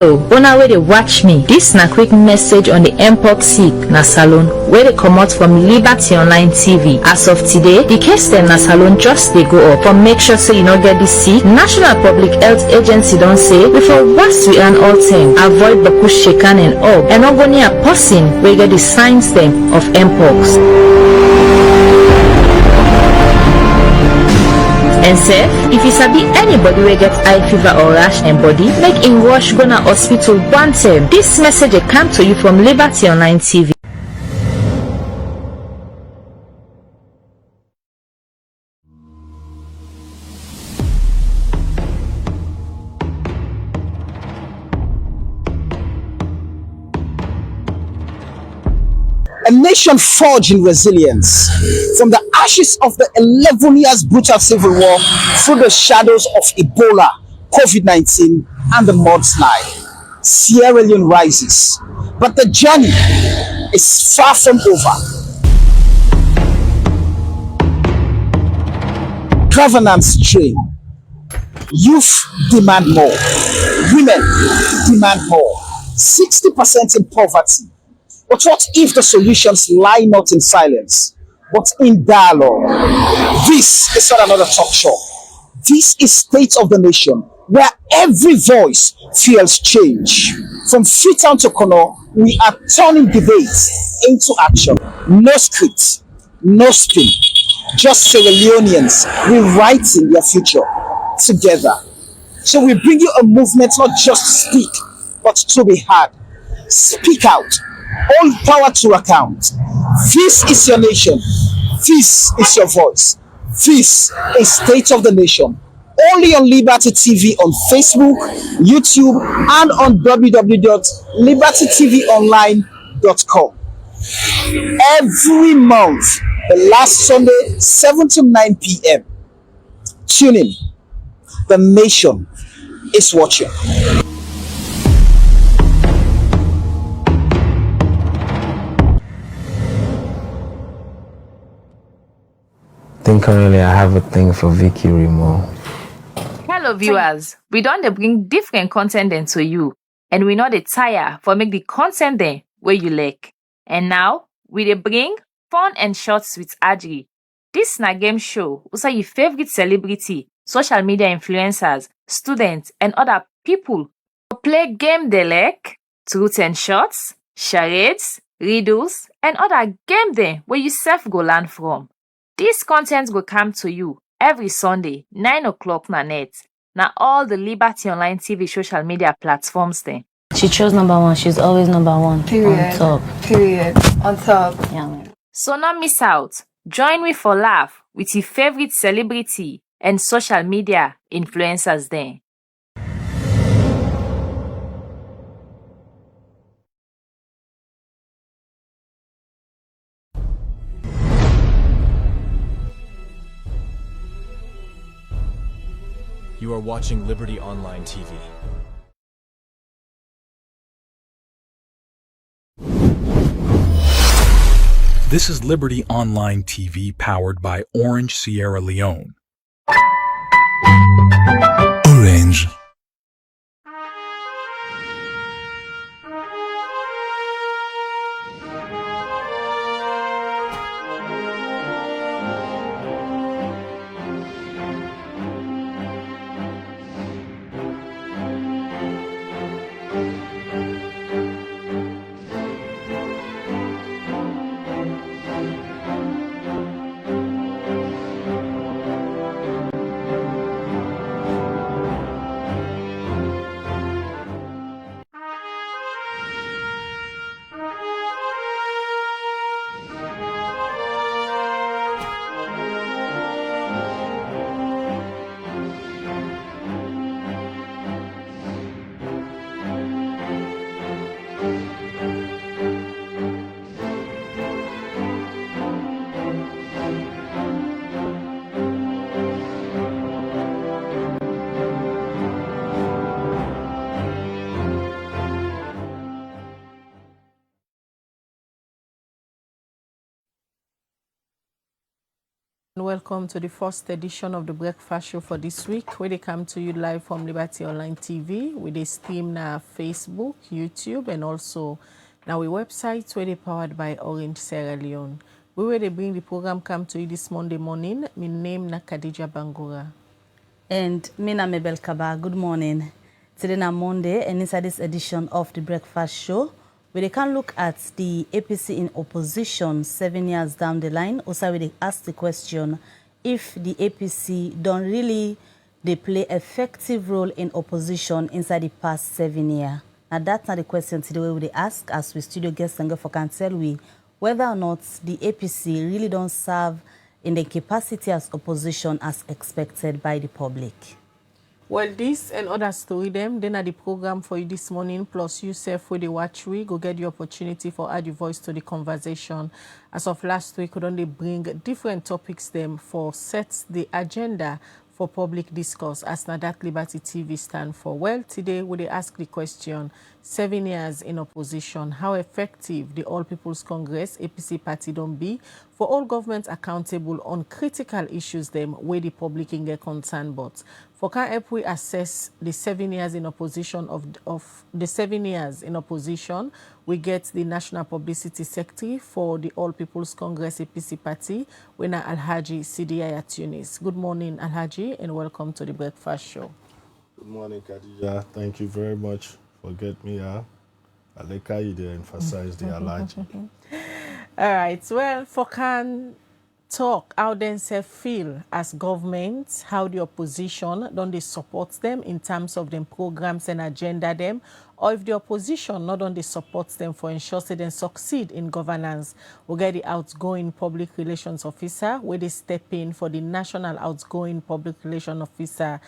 Hello, una wey dey watch me. This na quick message on the mpox sick na salon wey dey comot from Liberty Online TV. As of today, the case dem na salon just dey go up. For make sure say you no get this sick, National Public Health Agency don say we for wash we and all time avoid boku shakan and up and no go near person wey get the signs dem of mpox. And say, if you sabi anybody wey get high fever or rash and body, make him rush go na hospital one time. This message come to you from Liberty Online TV. A nation forged in resilience from the ashes of the 11 years brutal civil war through the shadows of Ebola, COVID-19, and the mudslide. Sierra Leone rises, but the journey is far from over. Governance strain. Youth demand more. Women demand more. 60% in poverty. But what if the solutions lie not in silence, but in dialogue? This is not another talk show. This is State of the Nation, where every voice feels change. From Freetown to Kono, we are turning debates into action. No script, no spin, just Sierra Leoneans rewriting their future together. So we bring you a movement not just to speak, but to be heard. Speak out. Hold power to account. This is your nation. This is your voice. This is State of the Nation. Only on Liberty TV on Facebook, YouTube, and on www.libertytvonline.com. Every month, the last Sunday, 7 to 9 p.m. Tune in. The nation is watching. I think currently I have a thing for Vicky Remo. Hello viewers, we don dey bring different content dem to you, and we no dey tire for make the content dem wey you like. And now we dey bring fun and shorts with Adri. This na game show also your favorite celebrity, social media influencers, students, and other people play game they like, truth and shorts, charades, riddles, and other game dem where you self go learn from. This content will come to you every Sunday, 9 o'clock na net. Now all the Liberty Online TV social media platforms there. She chose number one. She's always number one. Period. On top. Period. On top. Yeah, man. So not miss out. Join me for laugh with your favorite celebrity and social media influencers there. You are watching Liberty Online TV. This is Liberty Online TV powered by Orange Sierra Leone. Orange. welcome to the first edition of the Breakfast Show for this week, where they come to you live from Liberty Online TV with a stream na Facebook, YouTube, and also now a website where they powered by Orange Sierra Leone. We where they bring the program come to you this Monday morning. My name na Khadija Bangura. And me na Mabel Kaba. Good morning. Today na Monday, and inside this edition of the Breakfast Show, we can look at the APC in opposition 7 years down the line. Also, we ask the question if the APC don't really they play effective role in opposition inside the past 7 years. Now that's not the question today we will ask as we studio guests and for can tell we whether or not the APC really don't serve in the capacity as opposition as expected by the public. Well, this and other story them, then at the program for you this morning, plus yourself with the watch we go get the opportunity for add your voice to the conversation. As of last week, could only bring different topics them for set the agenda for public discourse as na that Liberty TV stand for. Well, today we ask the question, 7 years in opposition, how effective the All People's Congress, APC party don't be for all governments accountable on critical issues them where the public can get concerned about. For can help we assess the 7 years in opposition of the 7 years in opposition, we get the National Publicity Secretary for the All People's Congress APC party, Wena Alhaji Sidi Yaya Tunis. Good morning, Alhaji, and welcome to the Breakfast Show. Good morning, Khadija. Thank you very much for getting me here. I like how you emphasize the Alhaji. All right. Well, for can talk how then say feel as government, how the opposition don't they support them in terms of them programs and agenda them, or if the opposition not only supports them for ensure they then succeed in governance, we get the outgoing public relations officer where they step in for the national outgoing public relations officer.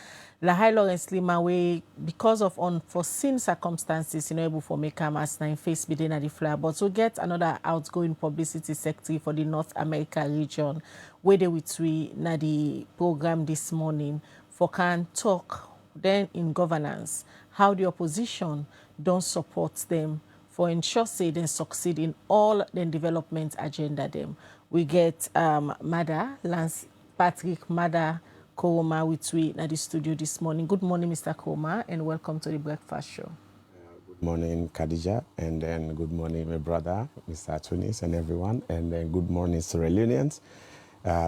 Lahai Lawrence Lima, we, because of unforeseen circumstances, able for make as nine face within the flyer, but we get another outgoing publicity secretary for the North America region, where they with we na the program this morning for can talk then in governance, how the opposition don't support them for ensure say they succeed in all the development agenda them. We get Maada, Lance Patrick Maada Koroma with we at the studio this morning. Good morning, Mr. Koroma, and welcome to the Breakfast Show. Good morning, Khadija, and then good morning, my brother, Mr. Tunis, and everyone, and then good morning, Sierra Leoneans.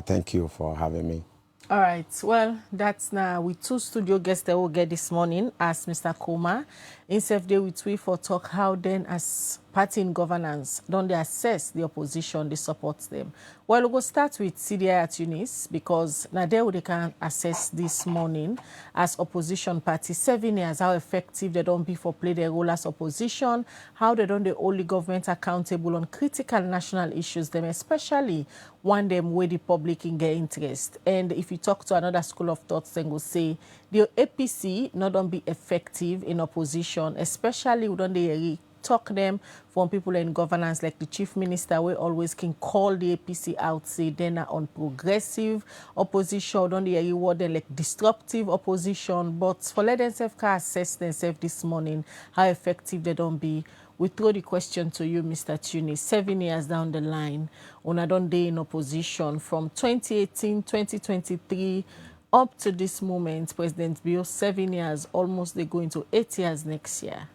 Thank you for having me. All right. Well, that's now with two studio guests that will get this morning as Mr. Koroma. Instead day with we for talk how then as party in governance, don't they assess the opposition, they support them. Well, we'll start with Sidi Yaya Tunis because now there they can assess this morning as opposition party 7 years, how effective they don't be for play their role as opposition, how they don't the only government accountable on critical national issues, them especially one them where the public can get interest. And if you talk to another school of thoughts, then will say the APC not don't be effective in opposition, especially we don't they talk them from people in governance like the chief minister we always can call the APC out, say they're on progressive opposition, don't they reward them like disruptive opposition, but for let themselves assess themselves this morning how effective they don't be. We throw the question to you, Mr. Tunis. 7 years down the line, una don't day in opposition from 2018, 2023 up to this moment, President Bio, 7 years, almost they go into 8 years next year.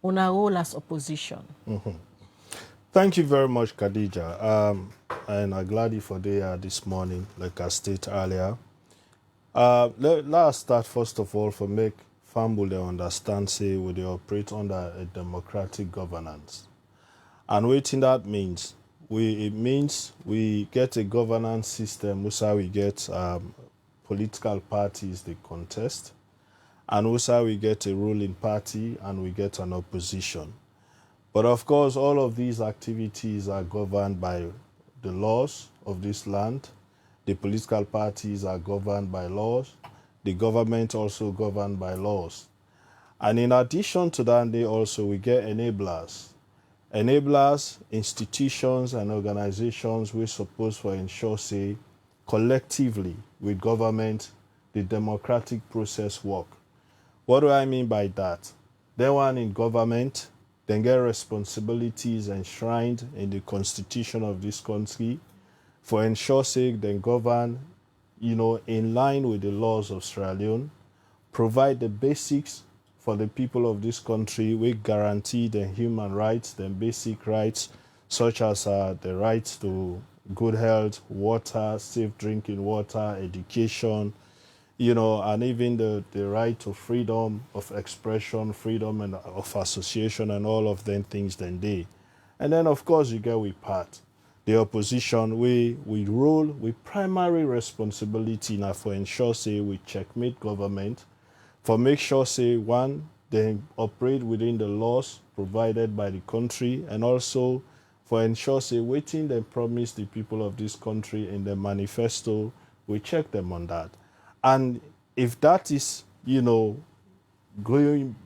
Una role as opposition. Thank you very much, Khadija. And I'm glad you for there this morning, like I stated earlier. Let's start first of all for make family they understand, say, we they operate under a democratic governance. And what that means, it means we get a governance system, also we get political parties they contest, and also we get a ruling party and we get an opposition. But of course, all of these activities are governed by the laws of this land. The political parties are governed by laws. The government also governed by laws. And in addition to that, we get enablers. Enablers, institutions and organizations we're supposed to ensure, say, collectively with government, the democratic process work. What do I mean by that? They one in government, then get responsibilities enshrined in the constitution of this country. for ensure sake then govern, in line with the laws of Sierra Leone, provide the basics for the people of this country. We guarantee the human rights, the basic rights, such as the rights to good health, water, safe drinking water, education, and even the right to freedom of expression, freedom and of association, and all of them things then they. And then, of course, you get with part. The opposition, we rule with primary responsibility now for ensure, say, we checkmate government, for make sure, say, one, they operate within the laws provided by the country, and also for ensure, say, waiting they promise the people of this country in the manifesto, we check them on that. And if that is, going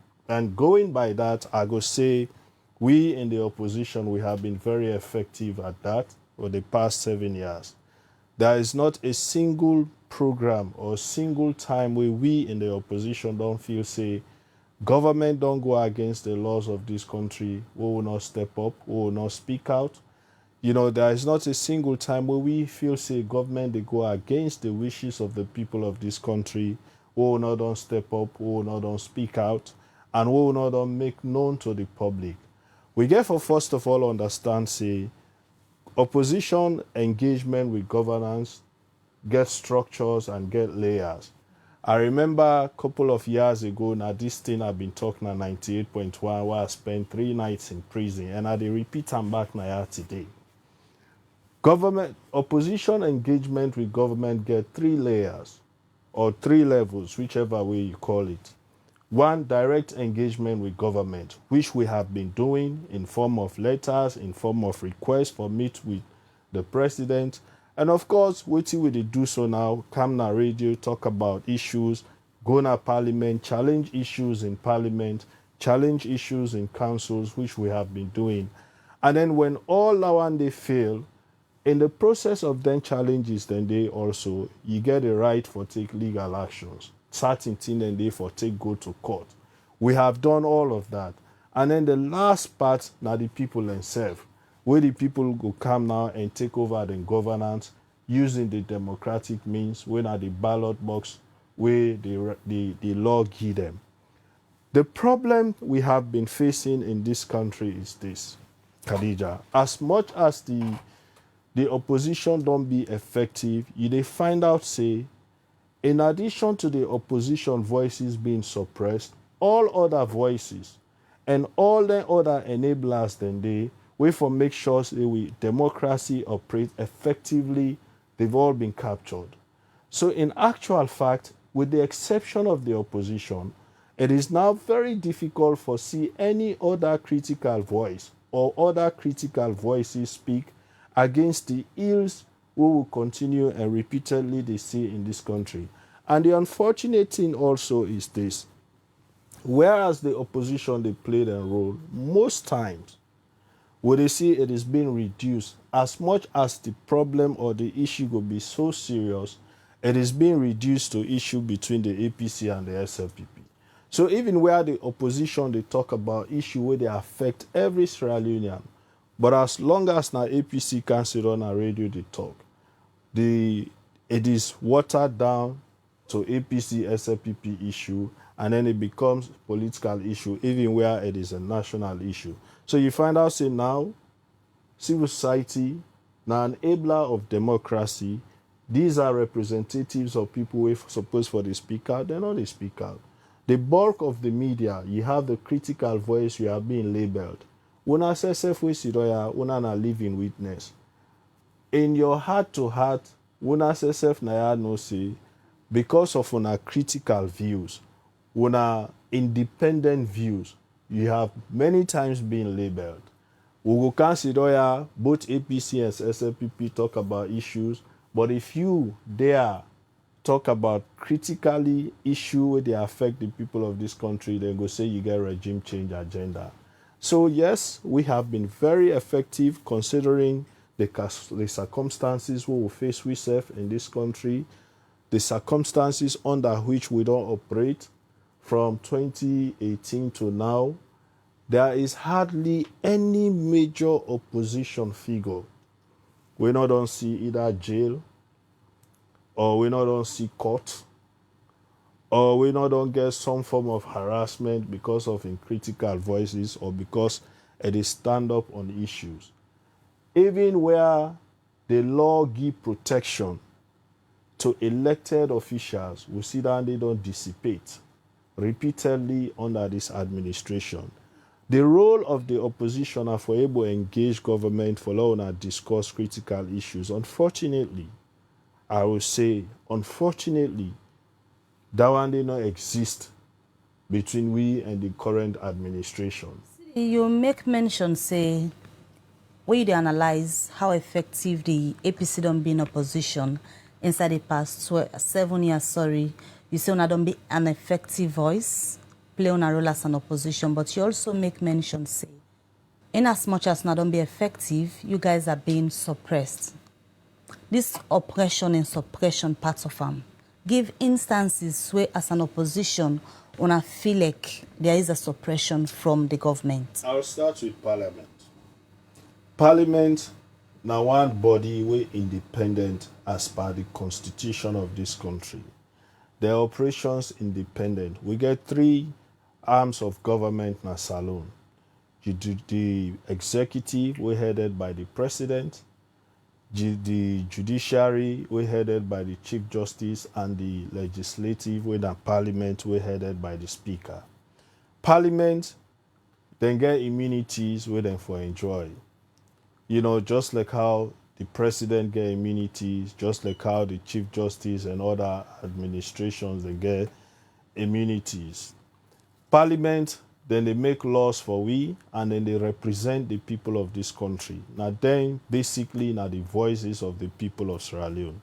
by that, I go say, we in the opposition, we have been very effective at that for the past 7 years. There is not a single program or single time where we in the opposition don't feel, say, government don't go against the laws of this country, we will not step up, we will not speak out. There is not a single time where we feel, say, government, they go against the wishes of the people of this country, we will not don't step up, we will not don't speak out, and we will not don't make known to the public. We therefore, first of all, understand, say, opposition engagement with governance get structures and get layers. I remember a couple of years ago, now this thing I've been talking at 98.1, where I spent 3 nights in prison, and I repeat I'm back now today. Opposition engagement with government get 3 layers, or 3 levels, whichever way you call it. One, direct engagement with government, which we have been doing in form of letters, in form of requests for meet with the president. And of course, what we do so now, come na radio, talk about issues, go na parliament, challenge issues in parliament, challenge issues in councils, which we have been doing. And then when all now and they fail, in the process of then challenges, then they also, you get a right for take legal actions. Certain thing then they for take go to court. We have done all of that. And then the last part, now the people themselves, where the people go come now and take over the governance using the democratic means, when at the ballot box, where the law give them. The problem we have been facing in this country is this, Khadija. As much as the opposition don't be effective, they find out, say, in addition to the opposition voices being suppressed, all other voices and all the other enablers then they wait for make sure democracy operate effectively, they've all been captured. So in actual fact, with the exception of the opposition, it is now very difficult for see any other critical voice or other critical voices speak against the ills we will continue and repeatedly they see in this country. And the unfortunate thing also is this. Whereas the opposition, they played a role, most times, when they see it is being reduced, as much as the problem or the issue will be so serious, it is being reduced to issue between the APC and the SLPP. So even where the opposition, they talk about issue where they affect every Sierra Leonean, but as long as now APC can sit on a radio, they talk, it is watered down to APC SLPP issue, and then it becomes political issue, even where it is a national issue. So you find out, say now, civil society, now an enabler of democracy, these are representatives of people who are supposed for the speak out, they're not the speak out. The bulk of the media, you have the critical voice, you are being labeled. Una self we sidoya, una na living witness. In your heart to heart, una self na no say, because of una critical views, una independent views, you have many times been labeled. We will consider both APC and SLPP talk about issues, but if you dare talk about critically issue where they affect the people of this country, then go say you get regime change agenda. So yes, we have been very effective considering the circumstances we will face ourselves in this country, the circumstances under which we don't operate from 2018 to now. There is hardly any major opposition figure We not don't see either jail, or we not don't see court, or we not don't get some form of harassment because of critical voices or because it is stand up on issues. Even where the law give protection to elected officials, we see that they don't dissipate repeatedly under this administration. The role of the opposition are for able to engage government for law and discuss critical issues. Unfortunately, I will say, unfortunately, that one did not exist between we and the current administration. You make mention, say, when you analyze how effective the APC don't be in opposition inside the past 7 years, you say una don't be an effective voice, play on a role as an opposition, but you also make mention, say, in as much as una don't be effective, you guys are being suppressed. This oppression and suppression parts of them give instances where as an opposition, una feel like there is a suppression from the government. I'll start with Parliament. Parliament now one body way independent as per the constitution of this country. Their operations independent. We get 3 arms of government na saloon. The executive we headed by the president, the judiciary we headed by the chief justice, and the legislative we the parliament we headed by the speaker. Parliament then get immunities we them for enjoy. You know, just like how the president get immunities, just like how the chief justice and other administrations they get immunities. Parliament, then they make laws for we, and then they represent the people of this country. Now then, basically, now the voices of the people of Sierra Leone.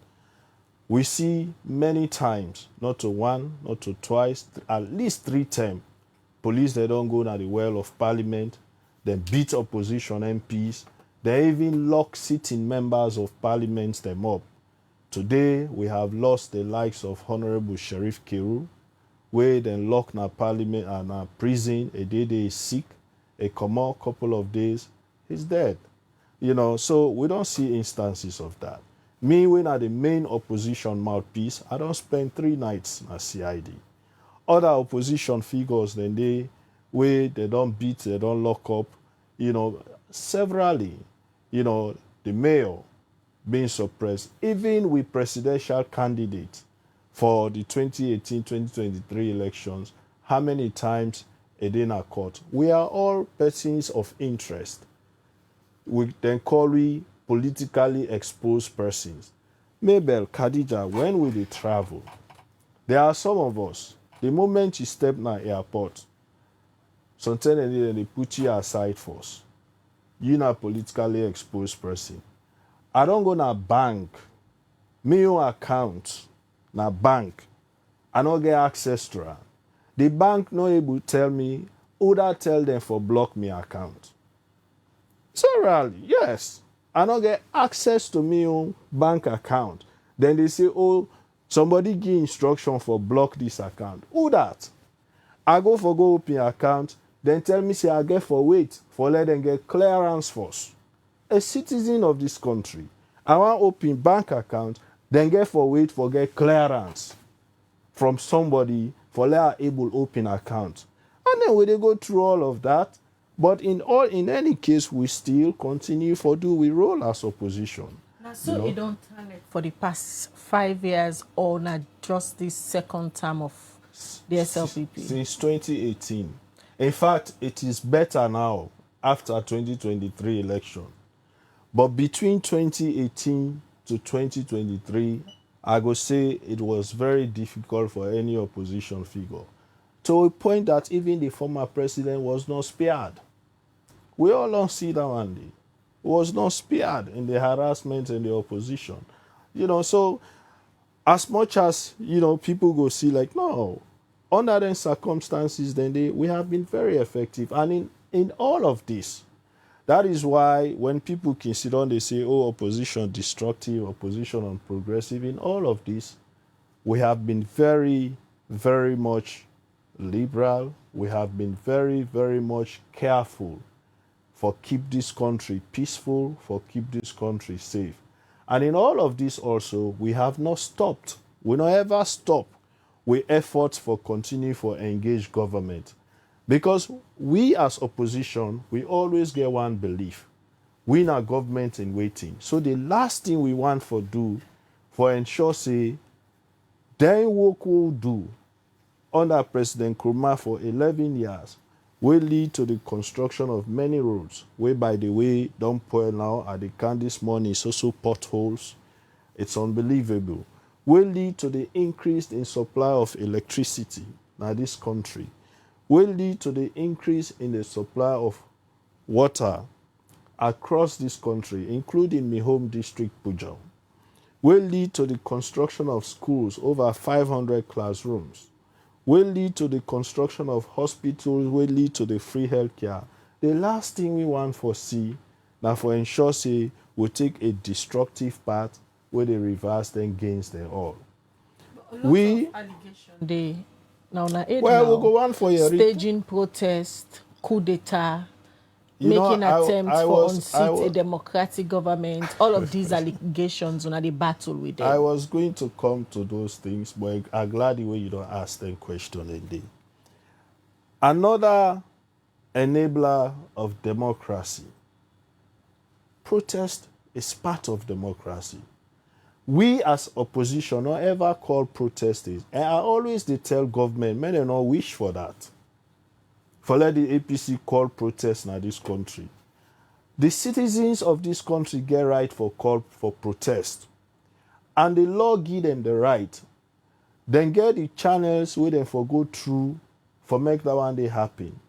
We see many times, not to one, not to twice, at least 3 times, police, they don't go to the well of Parliament, they beat opposition MPs, they even lock sitting members of Parliament them up. Today, we have lost the likes of Honorable Sheriff Kiru, where then lock na Parliament and na prison. A day they is sick, a couple of days, he's dead. You know, so we don't see instances of that. Me, when I the main opposition mouthpiece, I don't spend 3 nights na CID. Other opposition figures, then they don't beat, they don't lock up, you know, severally. You know, the mayor being suppressed, even with presidential candidates for the 2018-2023 elections, how many times a day in a court? We are all persons of interest. We then call we politically exposed persons. Mabel, Khadija, when will they travel? There are some of us, the moment you step in the airport, sometimes they put you aside first. You're not a politically exposed person. I don't go na bank, me own account, na bank. I don't get access to it. The bank no able to tell me, who that tell them for block me account. So really, yes, I don't get access to me own bank account. Then they say, oh, somebody give instruction for block this account. Who that? I go open account, then tell me say I get for wait for let them get clearance first. A citizen of this country, I want open bank account, then get for wait for get clearance from somebody for let her able open account. And then we they go through all of that. But in any case, we still continue for do we role as opposition. Now, so you don't turn it for the past 5 years or not just this second term of the SLPP? Since 2018. In fact, it is better now after 2023 election. But between 2018 to 2023, I would say it was very difficult for any opposition figure. To a point that even the former president was not spared. We all don't see that one day. Was not spared in the harassment and the opposition. You know, so as much as, you know, people go see like, no, under the circumstances, then we have been very effective. And in all of this, that is why when people consider, they say, oh, opposition destructive, opposition unprogressive, in all of this, we have been very, very much liberal. We have been very, very much careful for keep this country peaceful, for keep this country safe. And in all of this also, we have not stopped. We not ever stop with efforts for continue for engage government. Because we as opposition, we always get one belief. We are government in waiting. So the last thing we want for do, for ensure say, then what will do under President Nkrumah for 11 years will lead to the construction of many roads, where by the way, don't pour now at the can this morning, it's also potholes. It's unbelievable. Will lead to the increase in supply of electricity in this country. Will lead to the increase in the supply of water across this country, including my home district, Pujao. Will lead to the construction of schools, over 500 classrooms. Will lead to the construction of hospitals, will lead to the free healthcare. The last thing we want for see, now for ensure say we take a destructive path where they reverse then gains them all. We They now we'll go on for your staging protest, coup d'etat, making attempts for unseat a democratic government. All of these allegations on the battle with them. I was going to come to those things, but I'm glad the way you don't ask them question indeed. Another enabler of democracy. Protest is part of democracy. We as opposition don't ever call protesters. And I always they tell government, men do not wish for that. For let the APC call protest in this country. The citizens of this country get right for call for protest. And the law give them the right. Then get the channels where they for go through for make that one day happen.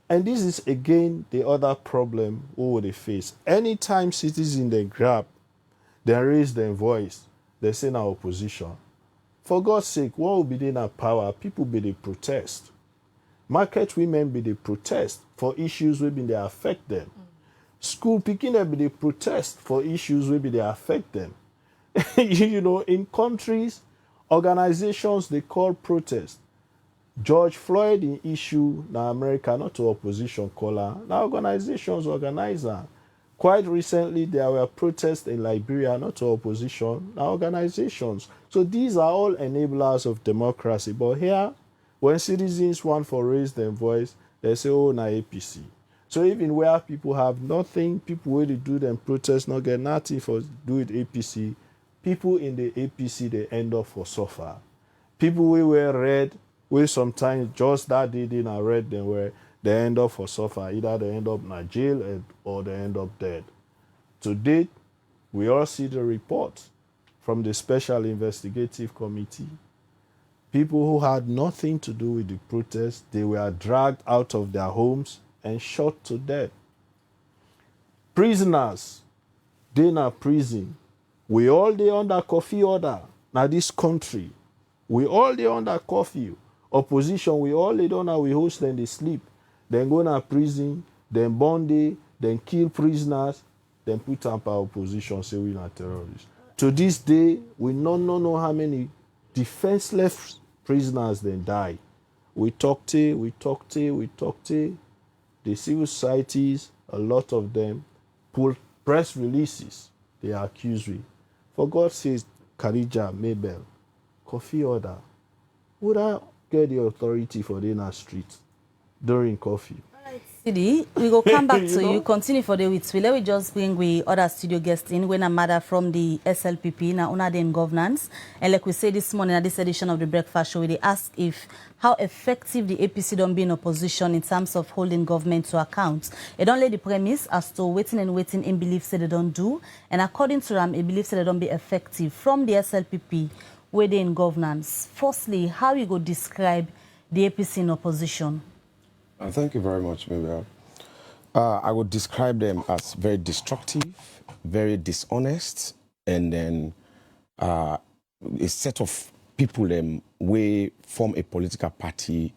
And this is again the other problem we they face. Anytime citizens they grab, they raise their voice, they say now opposition. For God's sake, what will be in our power? People be the protest. Market women be the protest for issues where they affect them. School picking them be the protest for issues where they affect them. You know, in countries, organizations they call protest. George Floyd in issue na America, not to opposition caller. Now organizations organizer. Quite recently, there were protests in Liberia, not to opposition, now organizations. So these are all enablers of democracy. But here, when citizens want to raise their voice, they say, oh, na APC. So even where people have nothing, people where they do them protests, not get nothing for do with APC, people in the APC, they end up for suffer. People who were red, where sometimes just that they didn't red, they end up for suffer. Either they end up in jail or they end up dead. To date, we all see the report from the Special Investigative Committee. People who had nothing to do with the protest, they were dragged out of their homes and shot to death. Prisoners, they in a prison. We all they under curfew order. Now this country, we all they under curfew. Opposition, we all they don't know we host and they sleep. Then go to prison, then burn they, then kill prisoners, then put up our opposition, say we're not terrorists. To this day, we don't know how many defenseless prisoners then die. We talk to. The civil societies, a lot of them, pull press releases. They accuse me. For God's sake, Khadija, Mabel, coffee order. Would I get the authority for the inner street during coffee? Sidi, we go come back to you. Continue for the weeks. Let me just bring we other studio guests in. When Maada from the SLPP, now una dem governance. And like we said this morning at this edition of the Breakfast Show, they asked if how effective the APC don't be in opposition in terms of holding government to account. They don't lay the premise as to waiting in beliefs that they don't do. And according to them, it believes that they don't be effective from the SLPP where they in governance. Firstly, how you go describe the APC in opposition? Thank you very much, Mabel. I would describe them as very destructive, very dishonest, and then a set of people we form a political party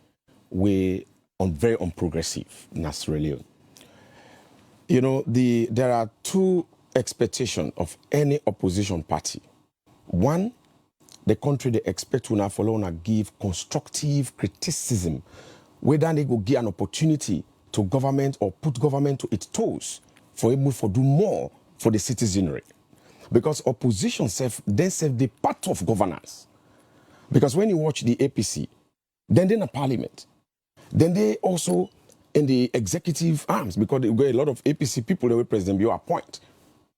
very unprogressive in Sierra Leone. You know, there are two expectations of any opposition party. One, the country they expect to now follow and give constructive criticism, whether they go give an opportunity to government or put government to its toes for able to do more for the citizenry. Because opposition then serve the part of governance. Because when you watch the APC, then they're in a parliament. Then they also in the executive arms, because they got a lot of APC people the way President Bio appoint.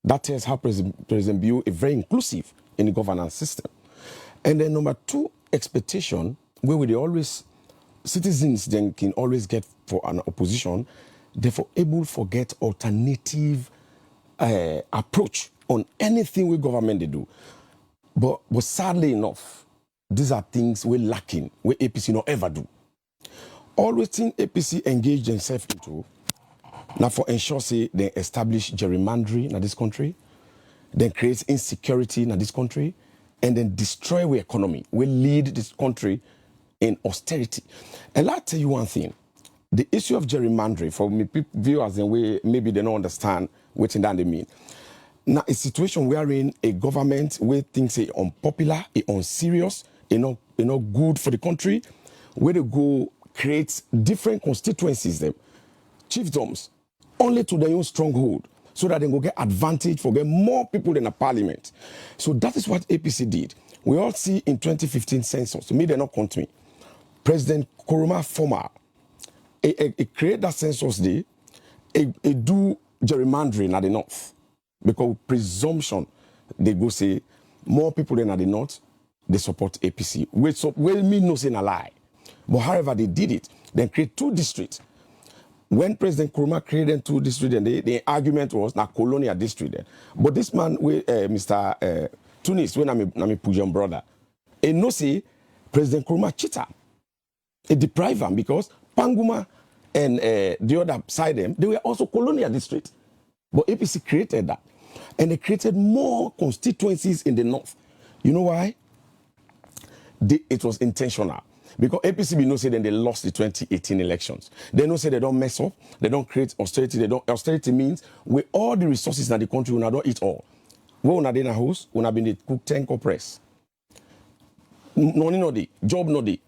That tells how President Bio is very inclusive in the governance system. And then number two, expectation, where we always, citizens then can always get for an opposition, therefore able to get alternative approach on anything we government they do. But sadly enough, these are things we're lacking, where APC not ever do. Always think APC engage themselves into, now for ensure say they establish gerrymandering in this country, then create insecurity in this country, and then destroy our economy. We lead this country in austerity. And I'll tell you one thing. The issue of gerrymandering, for me, viewers and we maybe they don't understand what that they mean. Now, a situation wherein a government where things are unpopular, unserious, not good for the country, where they go create different constituencies, them chiefdoms, only to their own stronghold, so that they go get advantage for get more people in the parliament. So that is what APC did. We all see in 2015 census. To me, they're not count me. President Nkrumah former, it create that census day, it do gerrymandering at the north. Because presumption, they go say, more people than at the north, they support APC. Which well mean no saying a lie. But however, they did it. Then create two districts. When President Nkrumah created two districts, and the argument was na colonial district. Then. But this man, Mr. Tunis, when I'm a Pujan brother, he no say President Nkrumah cheater. He deprived him because Panguma and the other side them, they were also colonial districts. But APC created that. And they created more constituencies in the north. You know why? It was intentional. Because APC be no say then they lost the 2018 elections. They no say they don't mess up, they don't create austerity. Austerity means with all the resources in the country, we don't eat all. We una dey in a house, una been cook 10 compress. No dey, job no dey.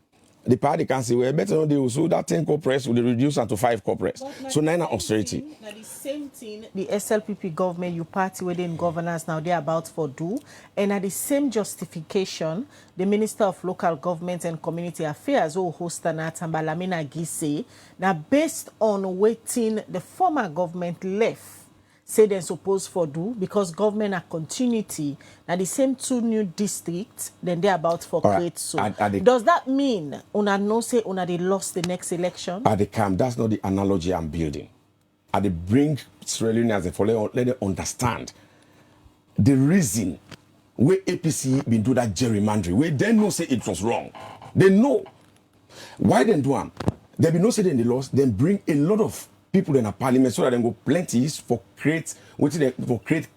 The party can say, well, better not do so that 10 compress will reduce to 5 compress. So now austerity. Now the same thing, the SLPP government, you party within governance now they're about for do, and at the same justification, the Minister of Local Government and Community Affairs, who host Tambalamina Gise, now based on waiting the former government left, say they're supposed for do because government are continuity. Now the same two new districts, then they're about for create so. Does that mean una no say una they lost the next election? At the camp, that's not the analogy I'm building. At the bring Sierra Leoneans for let them understand the reason where APC been do that gerrymandering, where they know say it was wrong. They know. Why then do them? They be no say then they lost, then bring a lot of people in a parliament so that they go plenty for create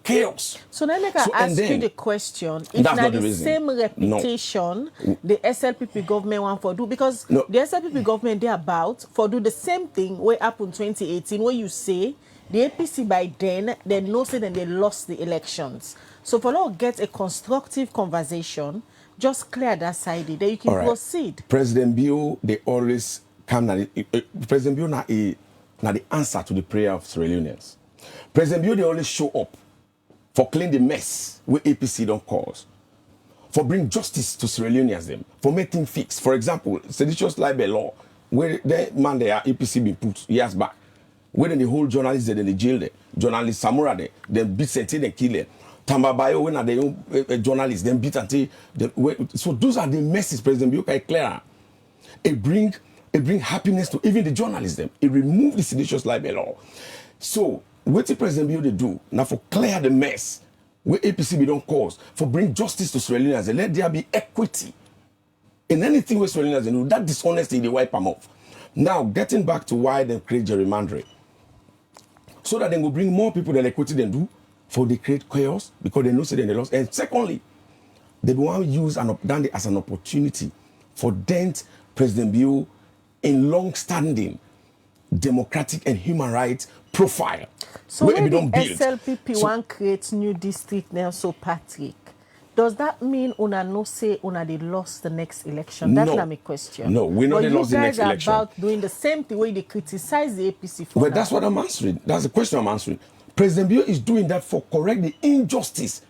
chaos. So then I ask you the question, if not the same reputation the SLPP government want for do, because the SLPP government they about for do the same thing way up in 2018 where you say the APC by then they know say then they lost the elections. So for now get a constructive conversation, just clear that side then you can proceed. President Bio, they always come President Bio now the answer to the prayer of Sierra Leoneans. President Bio, they always show up for clean the mess where APC don't cause, for bring justice to Sierra Leoneans them, for making fix. For example, seditious libel law, where the man there APC been put years back, where the whole journalists there, they jail there, journalist Samura there, then beat Senti and kill them. Tamba Bio, when are the journalists, then beat until so those are the messes President Bio can clear. It bring happiness to even the journalists them. It remove the seditious libel law. So what the President Bio they do now for clear the mess where APC be don't cause, for bring justice to Sierra Leoneans and let there be equity in anything where Sierra Leoneans do. That dishonesty they wipe them off. Now getting back to why they create gerrymandering, so that they will bring more people than equity than do, for they create chaos because they know say they lost. And secondly, they want to use it as an opportunity for dent President Bio in long-standing democratic and human rights profile. So when the SLPP want create new district now, so Patrick, Does that mean una no say una they lost the next election? That's No. not my question. No, we know they lost the next election. But you guys are about doing the same thing where they criticize the APC for Well, that. that's what I'm answering. That's the question I'm answering. President Bio is doing that for correct the injustice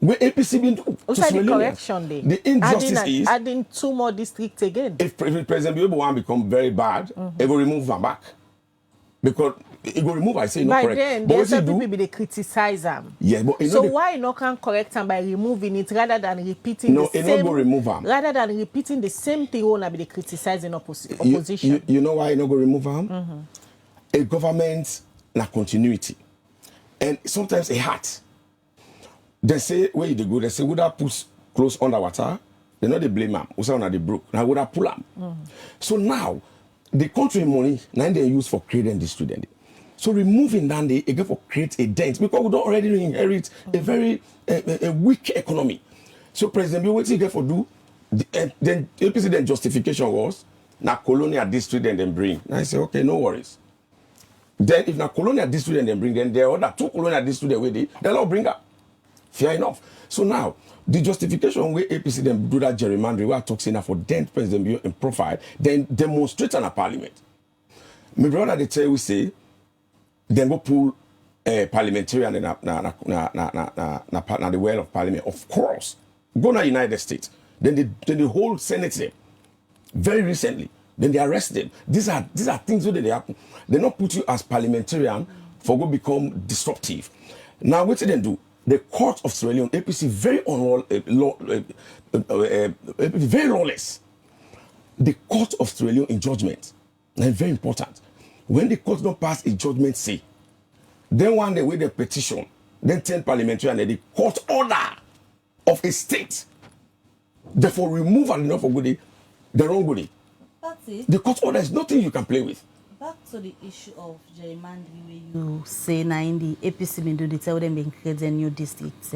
where APC been do to the correction day. The injustice is adding 2 more districts again. If President Bio want to become very bad, it will remove them back. Because it will remove, I say, not correct. Then, but the people they criticize them. Yeah, but so why you not can correct them by removing it rather than repeating the same? No, remove them. Rather than repeating the same thing, when be criticizing opposition. You know why you not go remove them? A government na continuity, and sometimes a heart. They say where you go. They say would I put clothes under water? They know they blame them. We say on they broke. Now would I pull them? So now the country money now they use for creating the student. So removing that they again for create a dent because we don't already inherit a very a weak economy. So President Bio what he get for do? Then APC then justification was na colonial district and then bring. And I say okay, no worries. Then if na colonial district and then bring, then there are other 2 colonial districts where they'll all bring up. Fair enough. So now the justification where APC then do that gerrymandering, we are talking for then President Bio in profile, then demonstrate in a parliament. My brother they tell we say, then go pull parliamentarian in the well of parliament. Of course, go to the United States. Then they hold Senate there very recently. Then they arrest them. These are things that they happen. They not put you as parliamentarian for go become disruptive. Now what did they do? The court of Sierra Leone, APC, very very lawless. The court of Sierra Leone in judgment, and very important. When the court don't pass a judgment, say, then one day with the petition, then 10 parliamentarians, and the court order of a state, therefore remove and enough for goodie, the wrong goodie. That's it. The court order is nothing you can play with. Back to the issue of gerrymandering, where you say now in the APC been do the tell them being created new districts.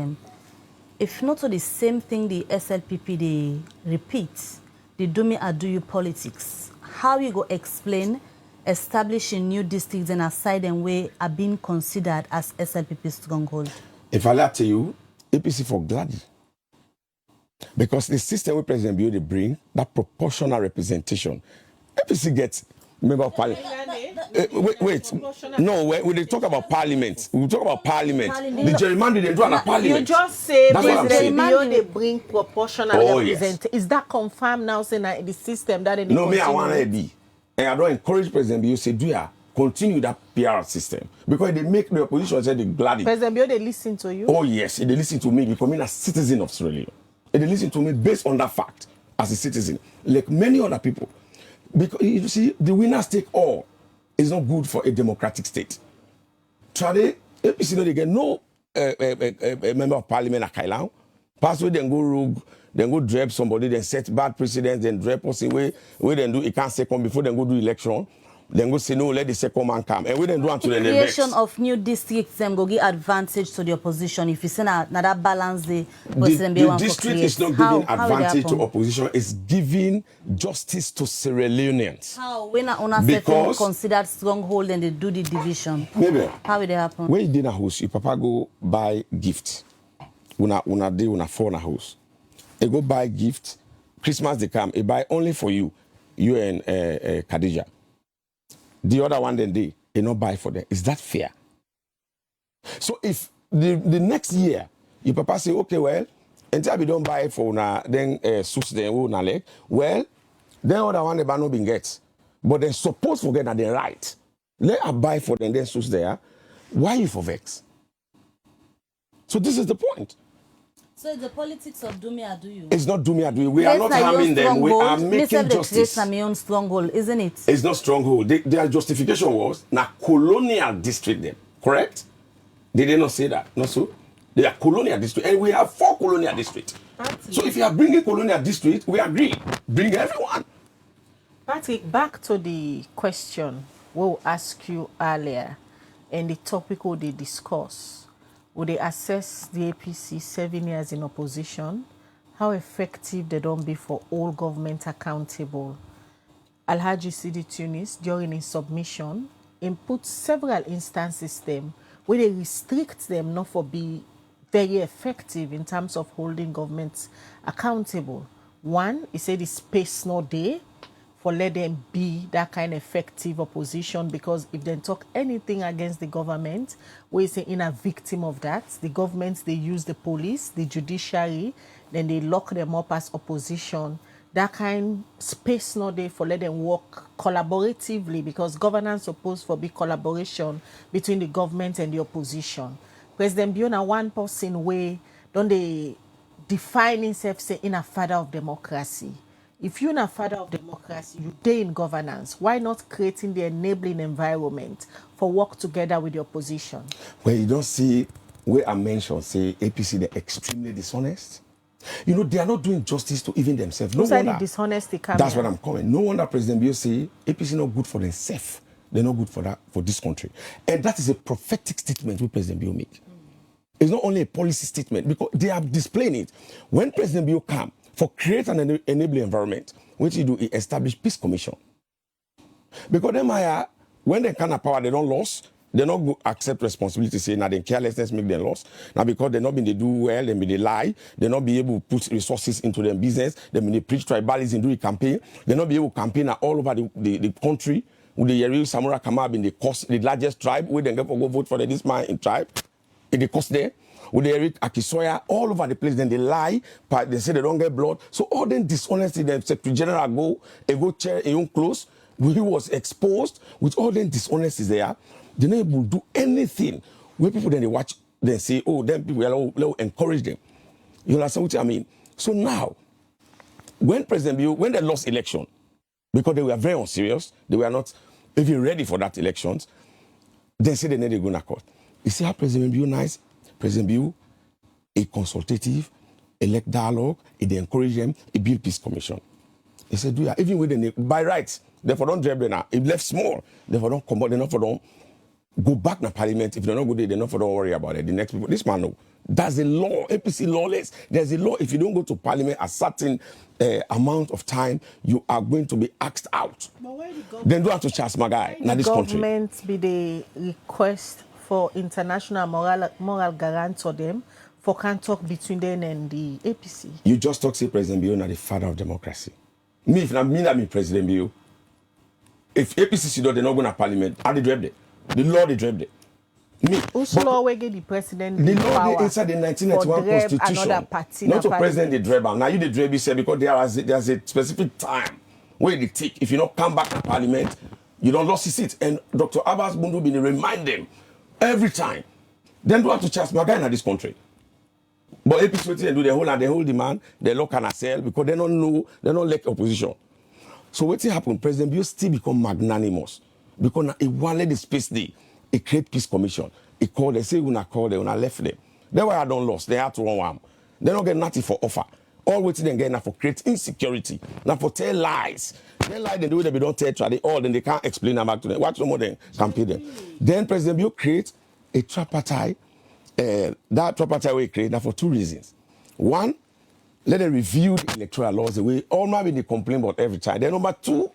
If not to the same thing the SLPP they repeat, they do me I do you politics. How you go explain establishing new districts and aside and way are being considered as SLPP stronghold? If I lie to you, APC for glad. Because the system where President Bio they bring, that proportional representation, APC gets member of parliament. Wait. No, when they talk about parliament, we talk about parliament. The gerrymandering they do on a parliament. You just say President Bio they bring proportional representation. Is that confirmed now saying that the system that they no, me I want to be. And I don't encourage President Bio say, do ya continue that PR system. Because they make the opposition say they glad it. President Bio, they listen to you? Oh yes, they listen to me because I'm a citizen of Sierra Leone. And they listen to me based on that fact as a citizen, like many other people. Because you see, the winners take all is not good for a democratic state. Today, APC no they get no member of parliament at Kailan. Pass away, then go rogue, then go drape somebody, then set bad precedents, then drape us away. We then do it can't second before then go do election. Then go say no, let the second man come. And we then do until the creation of new districts go give advantage to the opposition. If you say that balance the district is not giving advantage to opposition, it's giving justice to Sierra Leoneans. How? When una considered stronghold and they do the division. Maybe. How will it happen? When you dinner house, your papa go buy gift. Una phone a house. They go buy gift. Christmas they come. They buy only for you and Khadija. The other one then they not buy for them. Is that fair? So if the next year your papa say okay well until we don't buy for una then suits them una leg well then other one they no been get but then suppose forget that they right let her buy for them then suits there why you for vex? So this is the point. So it's the politics of do me or do you? It's not do me or do you. We are not harming them. We are making justice. It's my own stronghold, isn't it? It's not stronghold. Their justification was na colonial district then. Correct? They did not say that. Not so. They are colonial district. And we have 4 colonial districts. So if you are bringing colonial district, we agree. Bring everyone. Patrick, back to the question we'll ask you earlier and the topic will they discuss. Would they assess the APC 7 years in opposition? How effective they don't be for all government accountable? Alhaji Sidi Tunis, during his submission, input several instances them where they restrict them not for be very effective in terms of holding governments accountable. One, he said the space not there for let them be that kind of effective opposition, because if they talk anything against the government, we say in a victim of that. The government, they use the police, the judiciary, then they lock them up as opposition. That kind space not there for let them work collaboratively, because governance supposed to be collaboration between the government and the opposition. President Bio na one person way don't they define himself say in a father of democracy. If you're a father of democracy, you stay in governance. Why not creating the enabling environment for work together with the opposition? Well, you don't see where I mentioned, say, APC, they're extremely dishonest. You know, they are not doing justice to even themselves. No wonder. The dishonesty That's what I'm calling. No wonder President Bio say APC not good for themselves. They're not good for that, for this country. And that is a prophetic statement which President Bio make. It's not only a policy statement, because they are displaying it. When President Bio come for create an enabling environment, what he do, he establish peace commission. Because them when they kind of power, they don't lose. They not go accept responsibility, say now they carelessness make them loss. Now because they not been they do well, they been they lie, they not be able to put resources into their business, they been they preach tribalism, do a campaign, they not be able to campaign all over the country. With the Yeri Samura Kamab in the largest tribe, we then go vote for this man in tribe. In the coast there, with the Eric Akisoya, all over the place, then they lie, but they say they don't get blood. So all them dishonesty, the Secretary General go chair in own clothes, he was exposed with all them dishonesties there. They're not able to do anything. Where people then they watch, they say, oh, them people will encourage them. You understand what I mean? So now, when President Bio, when they lost election, because they were very unserious, they were not even ready for that elections, they say they need to go to court. You see how President Bio nice? President Bio, a consultative, elect dialogue, they encourage them, a build peace commission. He said, do ya, even with the by rights, therefore don't drive them now. If left small, therefore don't come out, they're not for them. Go back to parliament. If they're not good, they're not for don't worry about it. The next people, this man, no. That's a law. APC lawless. There's a law. If you don't go to parliament a certain amount of time, you are going to be axed out. Then do have to charge my guy. Now this country. Government be the request for international moral guarantor them for can talk between them and the APC. You just talk say President Bio na the father of democracy. Me, if I'm President Bio, if APC they're not going to parliament, how they drive them? The law they drive them. Me. Also, law we get the president. The law they inside the 1991 constitution. Not to president the driver. Now you the driver say because there's a specific time where they take. If you not come back to parliament, you don't lose your seat. And Dr. Abbas Bundu been remind them every time. Then do have to charge my guy in this country. But APC and do the whole demand, they look and sell because they don't know, they don't like opposition. So what happened? President Bio still become magnanimous because now he wanted the space day. He create peace commission. He called, they say, when I left them. That's why I don't lost. They had to run one. They don't get nothing for offer. All waiting and get now for create insecurity. Now for tell lies. They lie, they do it, they don't tell try. All then they can't explain them back to them. Watch some more then campaign them. Then President Bio create a tripartite. That tripartite we create now for two reasons. One, let them review the electoral laws the way all might be they complain about every time. Then number two,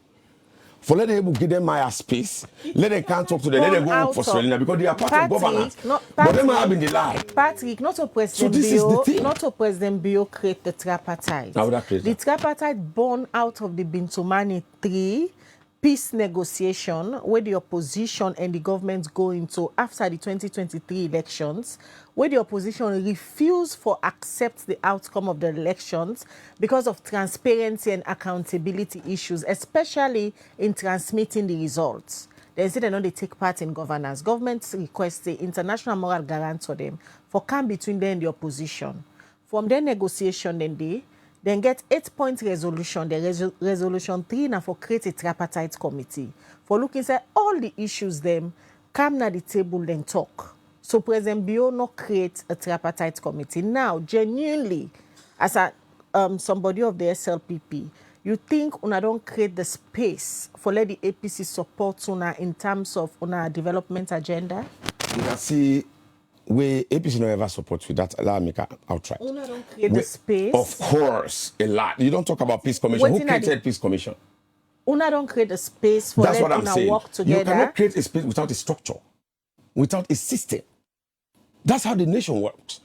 for let them able give them my space, let them can't talk to them, let them go for Selena because they are part of governance. But them have been the lie. Patrick, not to President Bio, not to President Bio create the tripartite. The tripartite born out of the Bintumani 3 peace negotiation where the opposition and the government go into after the 2023 elections, where the opposition refused for accept the outcome of the elections because of transparency and accountability issues, especially in transmitting the results. They say they know they take part in governance. Governments request the international moral guarantor them for come between them and the opposition. From their negotiation, then get 8-point resolution. The resolution 3 now for create a tripartite committee for looking at all the issues them come na the table then talk. So President Bio no create a tripartite committee. Now, genuinely, as a somebody of the SLPP, you think una don't create the space for let the APC support una in terms of una development agenda? You can see we APC no ever support with that. Allow me outright. Una don't create the space. Of course, a lot. You don't talk about peace commission. Who created peace commission? Una don't create a space for that's let what I'm una saying. work together. You cannot create a space without a structure, without a system. That's how the nation works.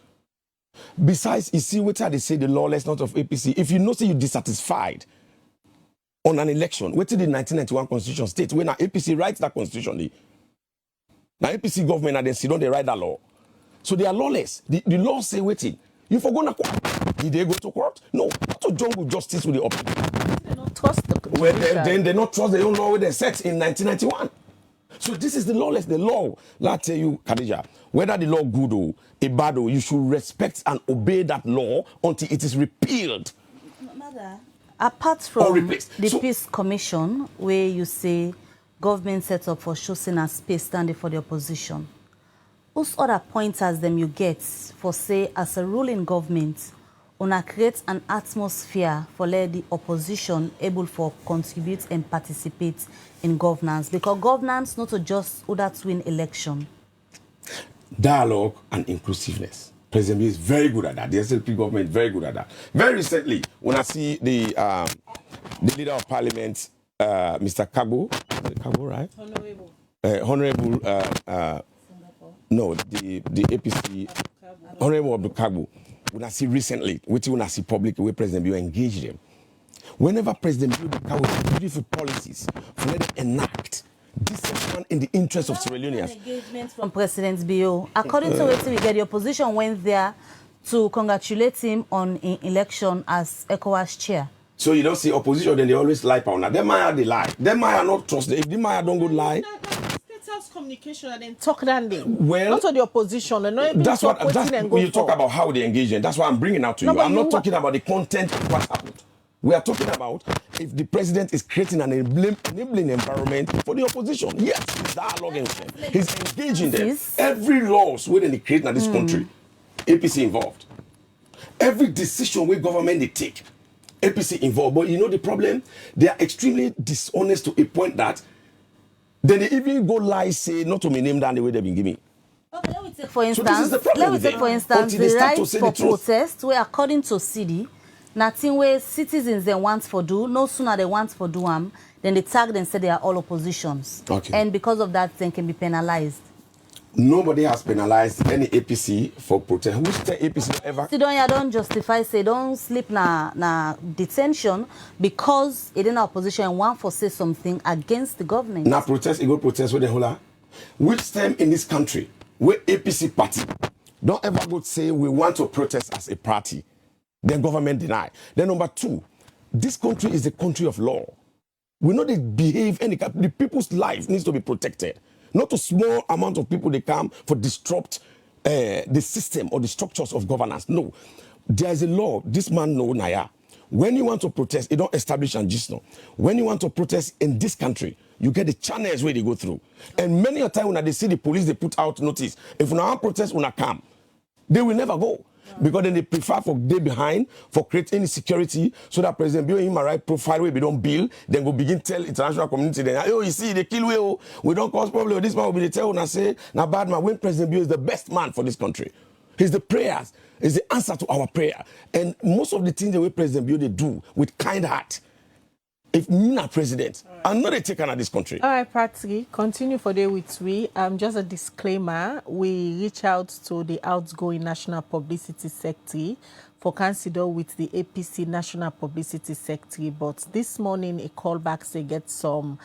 Besides, you see what they say the lawless not of APC. If you know say you dissatisfied on an election, what did the 1991 constitution state when APC writes that constitution? Now APC government and then sit down they write that law. So they are lawless. The law say waiting. You for going to court. Did they go to court? No. Not to jungle justice with the opposition. They don't trust the Well, then they not trust their own law they set in 1991. So this is the lawless, the law. Let tell you, Khadija, whether the law good or a bad or you should respect and obey that law until it is repealed. Mother, apart from the Peace Commission, where you say government set up for choosing a space standing for the opposition, whose other pointers them you get for say as a ruling government una create an atmosphere for let the opposition able for contribute and participate in governance, because governance not to just order to win election. Dialogue and inclusiveness. President Bio is very good at that. The SLP government is very good at that. Very recently, when I see the leader of parliament, Mr. Kagbo, right? No, the APC, Honorable Abdul Kagbo. When I see recently, when I see public, where President Bio engaged them. Whenever President Bio carries beautiful policies for let them enact this one in the interest of Sierra Leoneans. Engagement from President Bio. According to what we get, the opposition went there to congratulate him on an election as ECOWAS chair. So you don't see opposition, then they always lie. Now, them Maya they lie. Them Maya not trust. If the Maya don't go lie. Communication and then talk that day. Well, not to the opposition. That's what you talk about how they engage in. That's what I'm bringing out to you. I'm not talking about the content of what happened. We are talking about if the president is creating an enabling environment for the opposition. Yes, he's dialoguing with them. He's engaging them. Every laws within the creating of this country, APC involved. Every decision where government they take, APC involved. But you know the problem? They are extremely dishonest to a point that then they even go lie, say not to be named down the way they've been giving. Okay, let me take for instance, the right for protest, where according to Sidi, nothing where citizens they want for do, no sooner they want for do then they tag and say they are all oppositions. Okay. And because of that, they can be penalized. Nobody has penalized any APC for protest. Which the APC ever? Don't justify, say don't sleep na detention because it in opposition want for say something against the government. Now protest, go protest with the whole. Which time in this country where APC party don't ever go say we want to protest as a party, then government deny. Then number two, this country is a country of law. We know they behave any the people's life needs to be protected. Not a small amount of people they come for disrupt the system or the structures of governance. No, there is a law. This man know Naya. When you want to protest, you don't establish and just know. When you want to protest in this country, you get the channels where they go through. And many a time when they see the police, they put out notice. If you want protest, when come, they will never go. Because then they prefer for day behind for creating security so that President Bio him a right profile where we don't build, then go begin tell international community then, oh, you see, they kill we don't cause problem. This man will be the tell when I say, now bad man, when President Bio is the best man for this country. He's the prayers, he's the answer to our prayer. And most of the things the way President Bio they do with kind heart. If me not president, I'm not a taker of this country. All right, Patrick, continue for day with we. Just a disclaimer, we reach out to the outgoing National Publicity Secretary for consider with the APC National Publicity Secretary, but this morning a callback say get some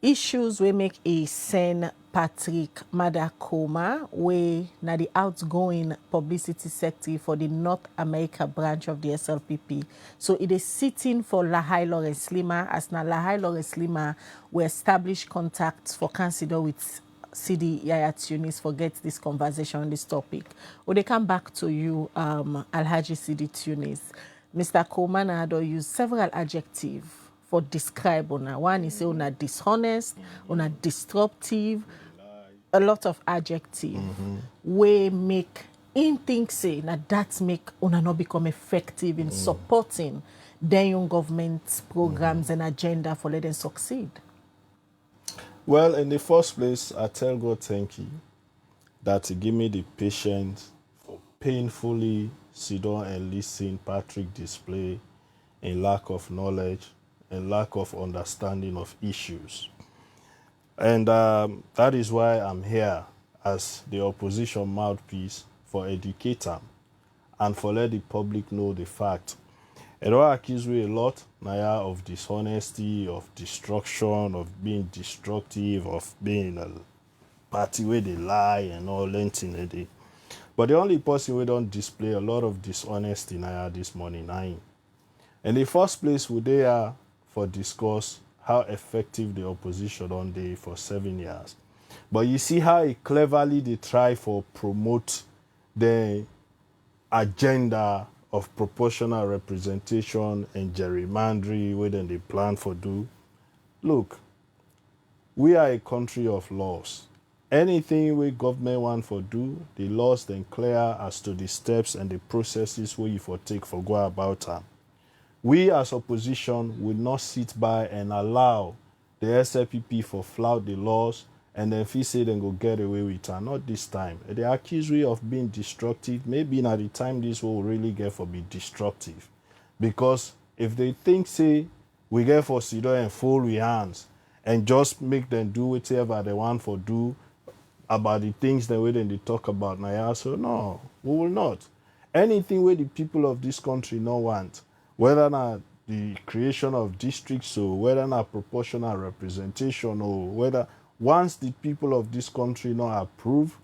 issues we make a send Patrick Maada Bio, we na the outgoing publicity secretary for the North America branch of the SLPP. So it is sitting for Lahai Lawrence Lima, as na Lahai Lawrence Lima we establish contacts for consider with Sidi Yaya Tunis for get this conversation on this topic. When they come back to you, Alhaji Sidi Tunis, Mr. Coleman had used several adjectives for describe una. One is say una dishonest, una disruptive, a lot of adjective we make in think say that make una not become effective in supporting the young government programs and agenda for let them succeed. Well, in the first place, I tell God thank you that He give me the patience for painfully sit down and listen Patrick display in lack of knowledge and lack of understanding of issues. And that is why I'm here as the opposition mouthpiece for educator and for let the public know the fact. They don't accuse me a lot, Naya, of dishonesty, of destruction, of being destructive, of being a party where they lie and all that. But the only person we don't display a lot of dishonesty Naya this morning, I. In the first place, we they are for discuss how effective the opposition on day for 7 years. But you see how cleverly they try for promote the agenda of proportional representation and gerrymandering, where then they plan for do. Look, we are a country of laws. Anything we government want for do, the laws then clear as to the steps and the processes where you for take for go about them. We as opposition will not sit by and allow the SLPP for flout the laws and then if he say then go get away with it. Not this time. They accuse we of being destructive. Maybe not the time this will really get for be destructive. Because if they think say we get for sit down and fold with hands and just make them do whatever they want for do about the things the way they talk about now, so no, we will not. Anything where the people of this country no want, whether not the creation of districts or whether not proportional representation or whether once the people of this country not approve,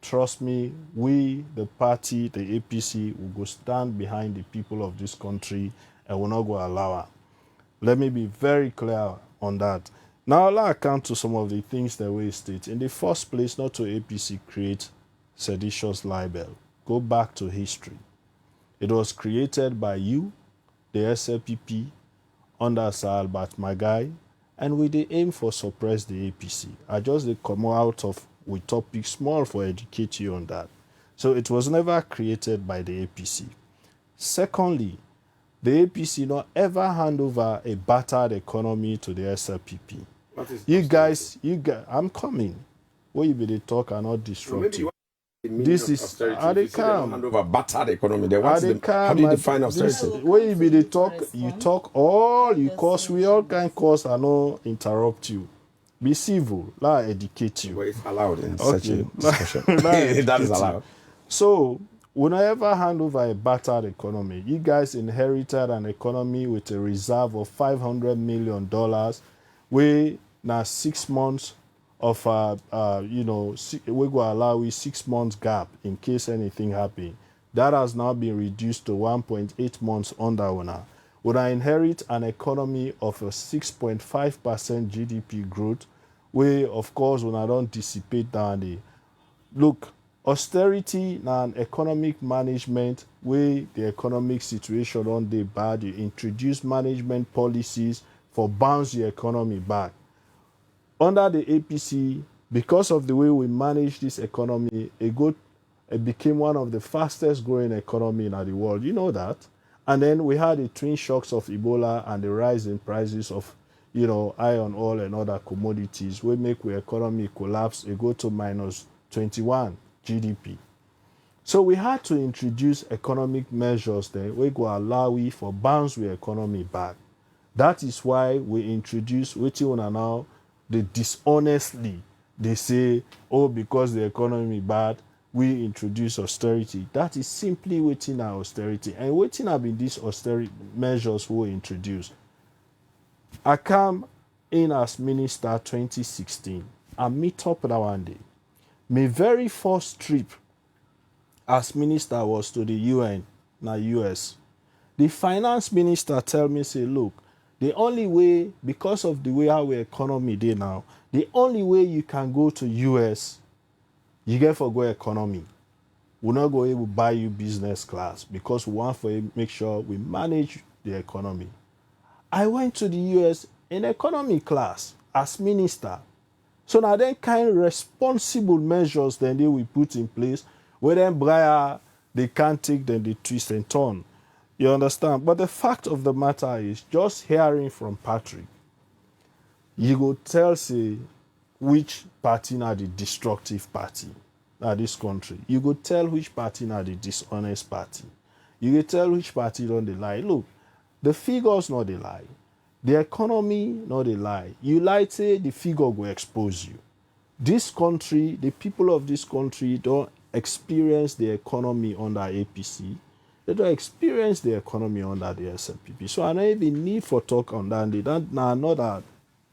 trust me, we, the party, the APC, will go stand behind the people of this country and will not go allow it. Let me be very clear on that. Now, I'll account to some of the things that we state. In the first place, not to APC create seditious libel. Go back to history. It was created by you, the SLPP, under Sir Albert Magai, and with the aim for suppress the APC. I just come out of with topic small for educate you on that. So it was never created by the APC. Secondly, the APC not ever hand over a battered economy to the SLPP. You guys, I'm coming. What you be the talk are not disruptive. This is how they come. Hand over battered economy. How do you define austerity? When you be the talk, you talk all you cause. We all can cause. I no interrupt you. Be civil. Let I educate you. But it's allowed in such a discussion. That is allowed. So, whenever hand over a battered economy, you guys inherited an economy with a reserve of $500 million. We now 6 months of we go allow we 6 months gap in case anything happen. That has now been reduced to 1.8 months under one. Would I inherit an economy of a 6.5% GDP growth, where of course when I don't dissipate down the look, austerity and economic management where the economic situation on the bad, you introduce management policies for bounce the economy back. Under the APC, because of the way we manage this economy, it became one of the fastest growing economy in the world. You know that? And then we had the twin shocks of Ebola and the rise in prices of, iron ore and other commodities. We make the economy collapse. It go to minus 21 GDP. So we had to introduce economic measures there. We go allow we for bounce the economy back. That is why we introduce what you want now. They dishonestly, they say, oh, because the economy bad, we introduce austerity. That is simply waiting our austerity. And waiting have been these austerity measures we introduced. I come in as minister 2016 and meet up that one day. My very first trip as minister was to the UN, na US. The finance minister tell me, say, look, the only way, because of the way our economy is now, the only way you can go to US, you get for go economy. We're not going to buy you business class because we want for make sure we manage the economy. I went to the US in economy class as minister. So now then kind of responsible measures then they will put in place where then Briar, they can't take then they twist and turn. You understand? But the fact of the matter is, just hearing from Patrick, you go tell, say, which party now the destructive party in this country. You go tell which party now the dishonest party. You go tell which party don't they lie. Look, the figures not they lie. The economy not they lie. You lie, say the figure will expose you. This country, the people of this country don't experience the economy under APC. They don't experience the economy under the SLPP. So I don't even need for talk on that. That's another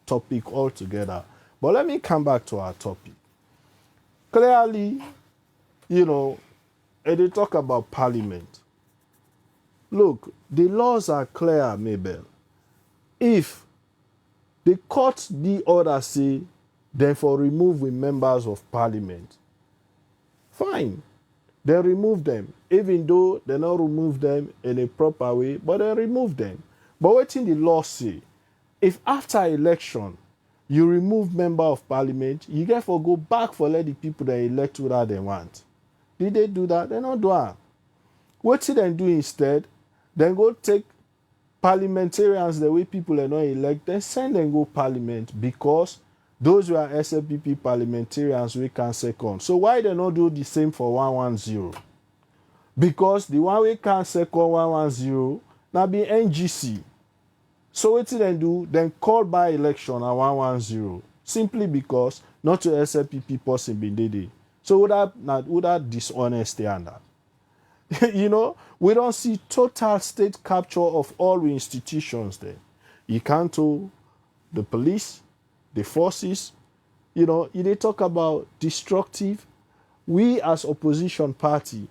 topic altogether. But let me come back to our topic. Clearly, and they talk about parliament. Look, the laws are clear, Mabel. If the court the order say, therefore remove the members of parliament, fine. They remove them, even though they not remove them in a proper way, but they remove them. But what in the law say? If after election you remove member of parliament, you get for go back for let the people that elect who that they want. Did they do that? They not do that. What did they do instead? Then go take parliamentarians the way people are not elect, then send them go parliament because those who are SLPP parliamentarians we can second. So why they not do the same for 110? Because the one we can second 110 now be NGC. So what did they do? Then call by election at 110 simply because not to SLPP person be did. So would that dishonesty and that? We don't see total state capture of all the institutions there. You can't tell the police, the forces, they talk about destructive. We as opposition party,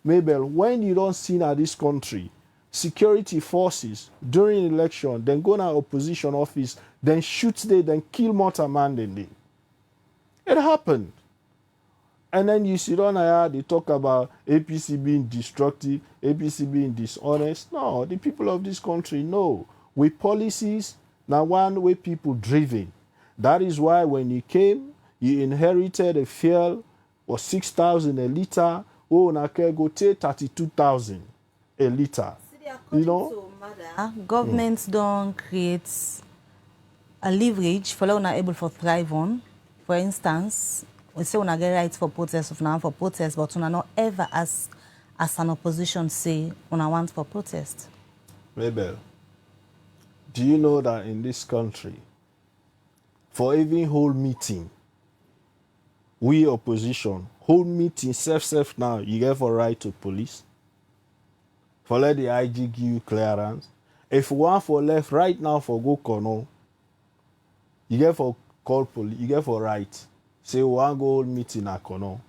Mabel, when you don't see now this country, security forces during election, then go to opposition office, then shoot they, then kill more man than they. It happened. And then you sit on here, they talk about APC being destructive, APC being dishonest. No, the people of this country know. With policies, now one way people driven. That is why when you came, you inherited a fuel was 6,000 a liter. Oh, na go take 32,000 a liter. According to Maada, governments don't create a leverage for una able for thrive on. For instance, we say una get rights for protest, una want for protest, but una not ever as an opposition say una want for protest. Mabel, do you know that in this country, for even whole meeting, we opposition, whole meeting, self now, you get for right to police? For let the IG give you clearance. If you want for left right now for go corner, you get for call police, you get for right. Say we want go hold meeting at corner.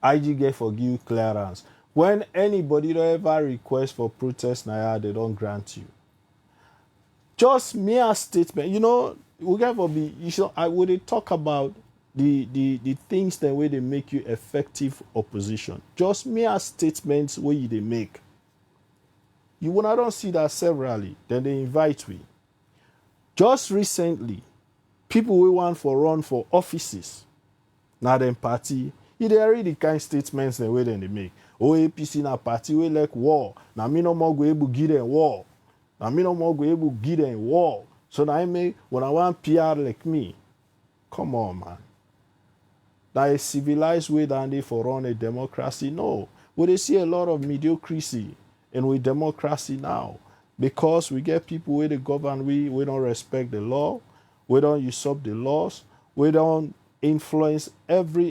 IG get for give you clearance. When anybody don't ever request for protest now, they don't grant you. Just mere statement. We get for be I would talk about the things the way they make you effective opposition. Just mere statements where they make. You when I don't see that severally, then they invite me. Just recently, people we want for run for offices, now them party, they read the kind statements the way then they make. Oh, APC na party we like war. Now me no more go able give them war. Now me no more go able give them war. So now I make when I want PR like me. Come on, man. That is civilized way than they for run a democracy. No. We they see a lot of mediocrity and with democracy now. Because we get people where they govern, we don't respect the law, we don't usurp the laws, we don't influence every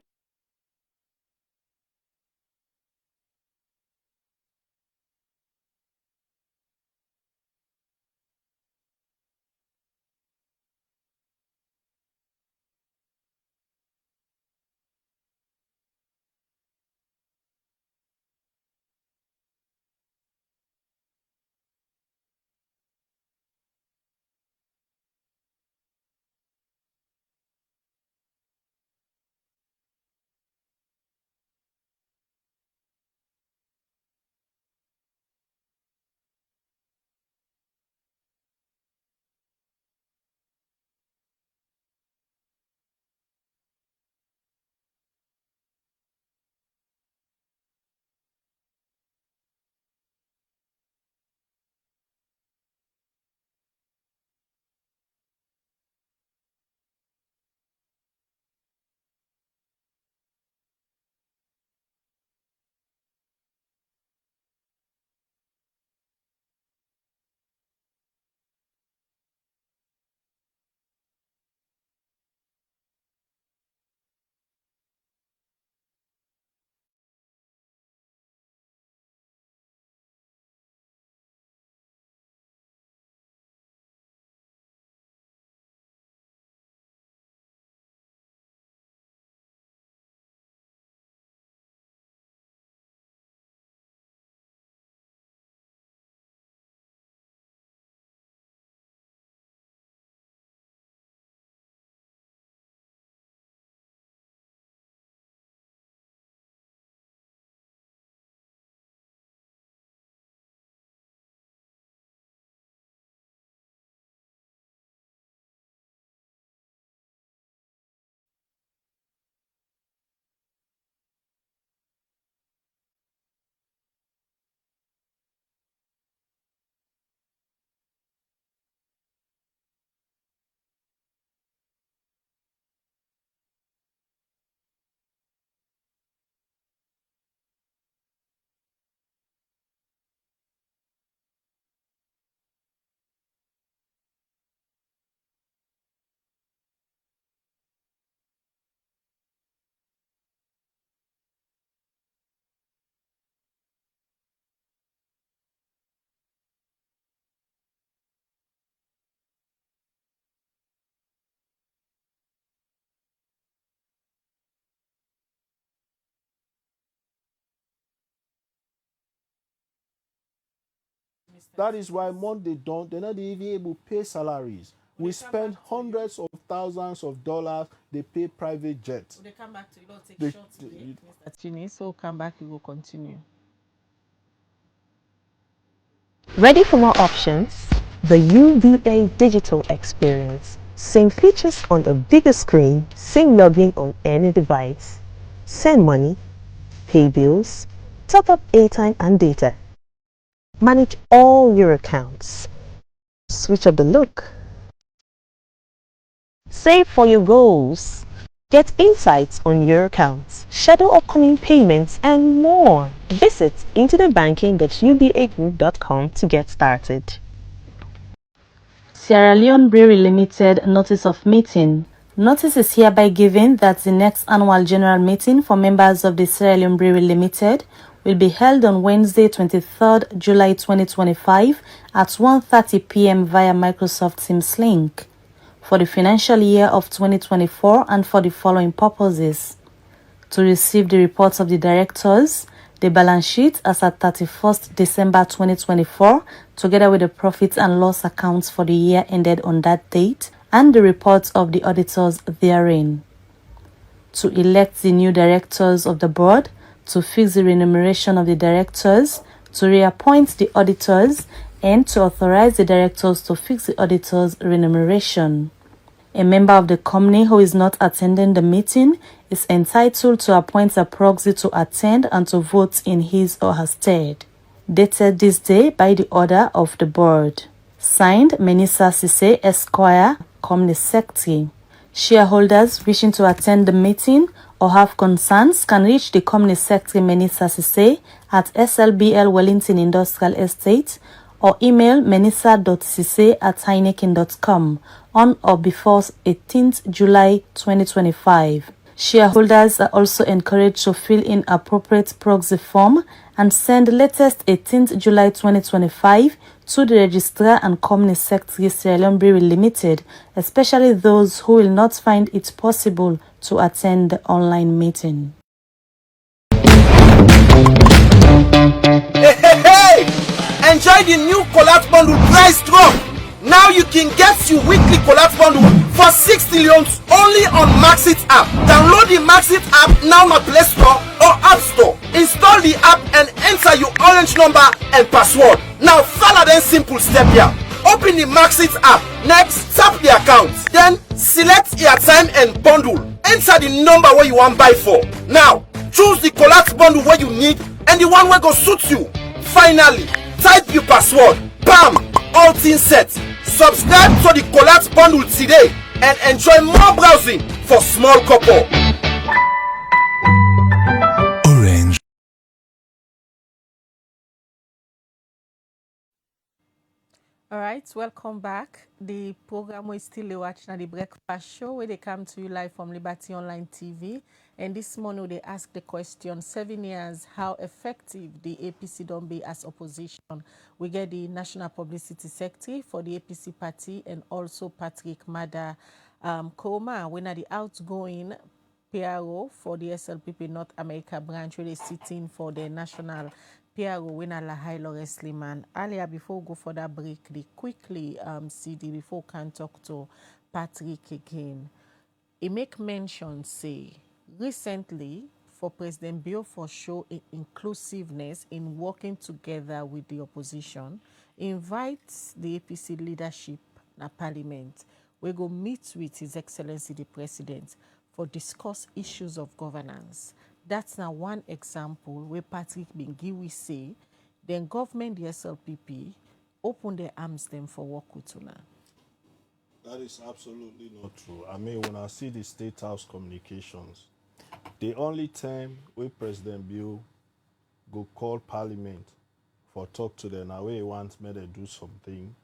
That is why Monday don't, they're not even able to pay salaries. We spend hundreds of thousands of dollars, they pay private jets. They come back to you, take short break, Mr. Tunis, so come back, we will continue. Ready for more options? The UBA digital experience. Same features on a bigger screen, same login on any device. Send money, pay bills, top up airtime and data. Manage all your accounts. Switch up the look. Save for your goals. Get insights on your accounts, schedule upcoming payments, and more. Visit internetbanking.ubagroup.com to get started. Sierra Leone Brewery Limited Notice of Meeting. Notice is hereby given that the next annual general meeting for members of the Sierra Leone Brewery Limited will be held on Wednesday, 23rd July 2025 at 1:30 p.m. via Microsoft Teams link for the financial year of 2024 and for the following purposes: to receive the reports of the directors, the balance sheet as at 31st December 2024, together with the profit and loss accounts for the year ended on that date, and the reports of the auditors therein. To elect the new directors of the board, to fix the remuneration of the directors, to reappoint the auditors, and to authorize the directors to fix the auditors' remuneration. A member of the company who is not attending the meeting is entitled to appoint a proxy to attend and to vote in his or her stead. Dated this day by the order of the board. Signed, Menisa Sise Esquire, Company Secretary. Shareholders wishing to attend the meeting or have concerns can reach the Company Secretary Menisa Sise at SLBL Wellington Industrial Estate or email menisa.sise@heineken.com on or before 18th July 2025. Shareholders are also encouraged to fill in appropriate proxy form and send latest 18th July 2025 to the Registrar and Company Secretary Sierra Leone Brewery Limited, especially those who will not find it possible to attend the online meeting. Hey! Enjoy the new collapse bundle price drop. Now you can get your weekly collapse bundle for 60 leons only on Maxit app. Download the Maxit app now on Play Store or App Store. Install the app and enter your orange number and password. Now follow them simple step here. Open the Maxit app. Next, tap the account. Then select your time and bundle. Enter the number where you want buy for. Now choose the collapse bundle where you need and the one where go suit you. Finally, type your password. Bam! All things set. Subscribe to the collapse bundle today and enjoy more browsing for small couple. Orange. All right, welcome back. The program we still watching at the Breakfast Show where they come to you live from Liberty Online TV. And this morning they ask the question, 7 years, how effective the APC don't be as opposition. We get the National Publicity Secretary for the APC party and also Patrick Maada Koma, when are the outgoing PRO for the SLPP North America branch, where they sitting for the national PRO winner Lahai Lawrence Liman. Earlier, before we go for that break, they quickly CD before we can talk to Patrick again. He make mention, say, recently, for President Bio for show inclusiveness in working together with the opposition, invites the APC leadership na parliament. We go meet with His Excellency the President for discuss issues of governance. That's now one example where Patrick Bingiwi say, then government, the SLPP, open their arms them for work with una. That is absolutely not true. I mean, when I see the State House communications, the only time we President Bill go call Parliament for talk to them, now we want me to do something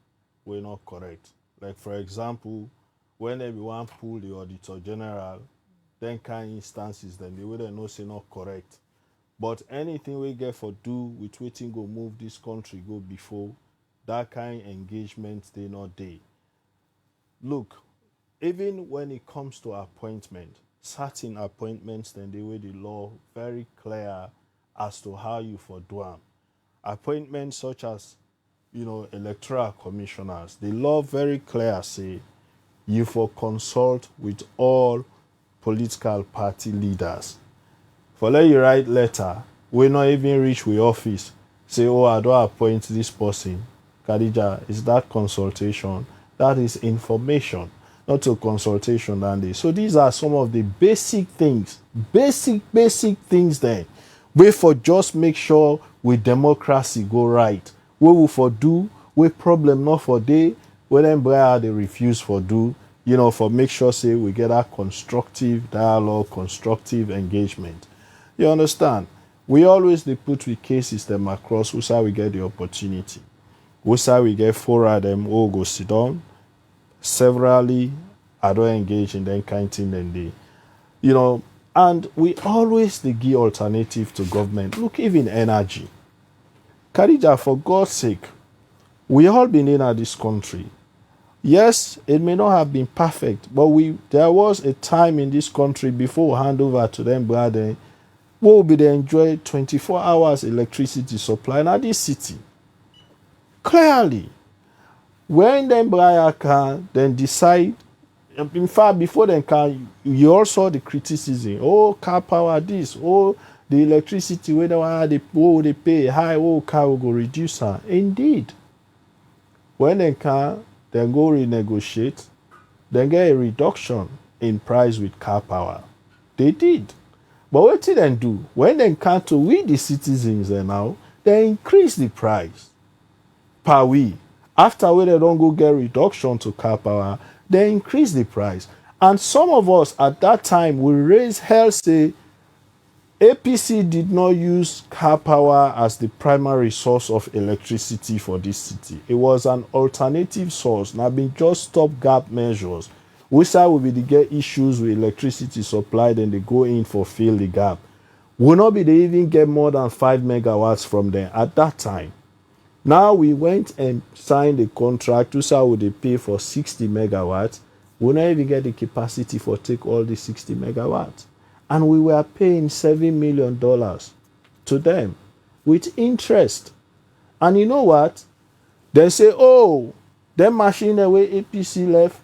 we're not correct. Like, for example, when everyone pull the Auditor General, then kind instances, then they wouldn't know say not correct. But anything we get for do with waiting go move this country go before, that kind engagement they not day. Look, even when it comes to appointment, certain appointments, then the way the law very clear as to how you for do them. Appointments such as electoral commissioners, the law very clear say you for consult with all political party leaders. For let you write letter, we not even reach we office, say, oh, I don't appoint this person. Khadija, is that consultation? That is information, not a consultation. And so these are some of the basic things, basic things then. We for just make sure we democracy go right. We will for do, we problem not for day, when them they refuse for do, for make sure say we get a constructive dialogue, constructive engagement. You understand? We always they put we cases them across, who say we get the opportunity. Who say we get four of them, all go sit down. Severally, I don't engage in that kind of thing then they, and we always they give alternative to government. Look, even energy. Khadija, for God's sake, we all been in this country. Yes, it may not have been perfect, but there was a time in this country before we hand over to them, brother, we will be there enjoy 24 hours electricity supply in this city. Clearly, when them brother can then decide, in fact, before they can, you also the criticism. Oh, car power this. Oh, the electricity, whether they pay high, oh, car will go reduce her. Indeed. When they can, then go renegotiate, then get a reduction in price with car power. They did. But what did they do? When they come to we the citizens now, they increase the price per week. After we they don't go get reduction to car power, they increase the price. And some of us at that time will raise hell, say APC did not use car power as the primary source of electricity for this city. It was an alternative source. Now, been just stopgap measures. We say we will get issues with electricity supply, then they go in for fill the gap. Will not be they even get more than 5 megawatts from them at that time. Now we went and signed a contract. We say would they pay for 60 megawatts. We not even get the capacity for take all the 60 megawatts. And we were paying $7 million to them with interest. And you know what? They say, oh, them machine away APC left,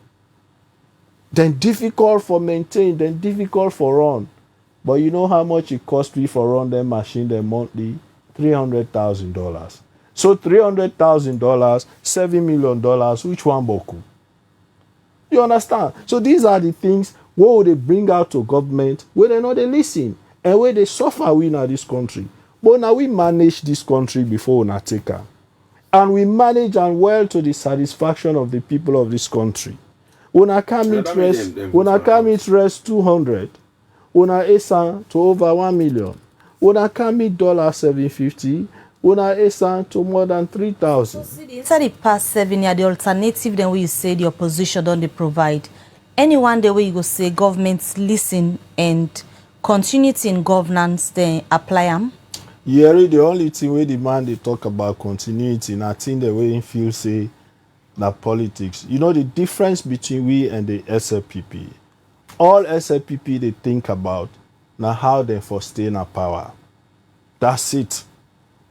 then difficult for maintain, then difficult for run. But you know how much it cost me for run them machine them monthly? $300,000. So $300,000, $7 million, which one boku? You understand? So these are the things what would they bring out to government where they know they listen and where they suffer we in this country. But now we manage this country before we take her. And we manage and well to the satisfaction of the people of this country. When I come interest, when I come interest 200, when I esan to over 1 million, when I come $750, when I esan to more than 3,000. So inside the past 7 years, the alternative then we say the opposition don't they provide. Anyone the way you go say governments listen and continuity in governance then apply them? Yeah, the only thing where the man they talk about continuity, and I think the way he feel say that politics. You know the difference between we and the SLPP. All SLPP they think about now how they for stay in power. That's it.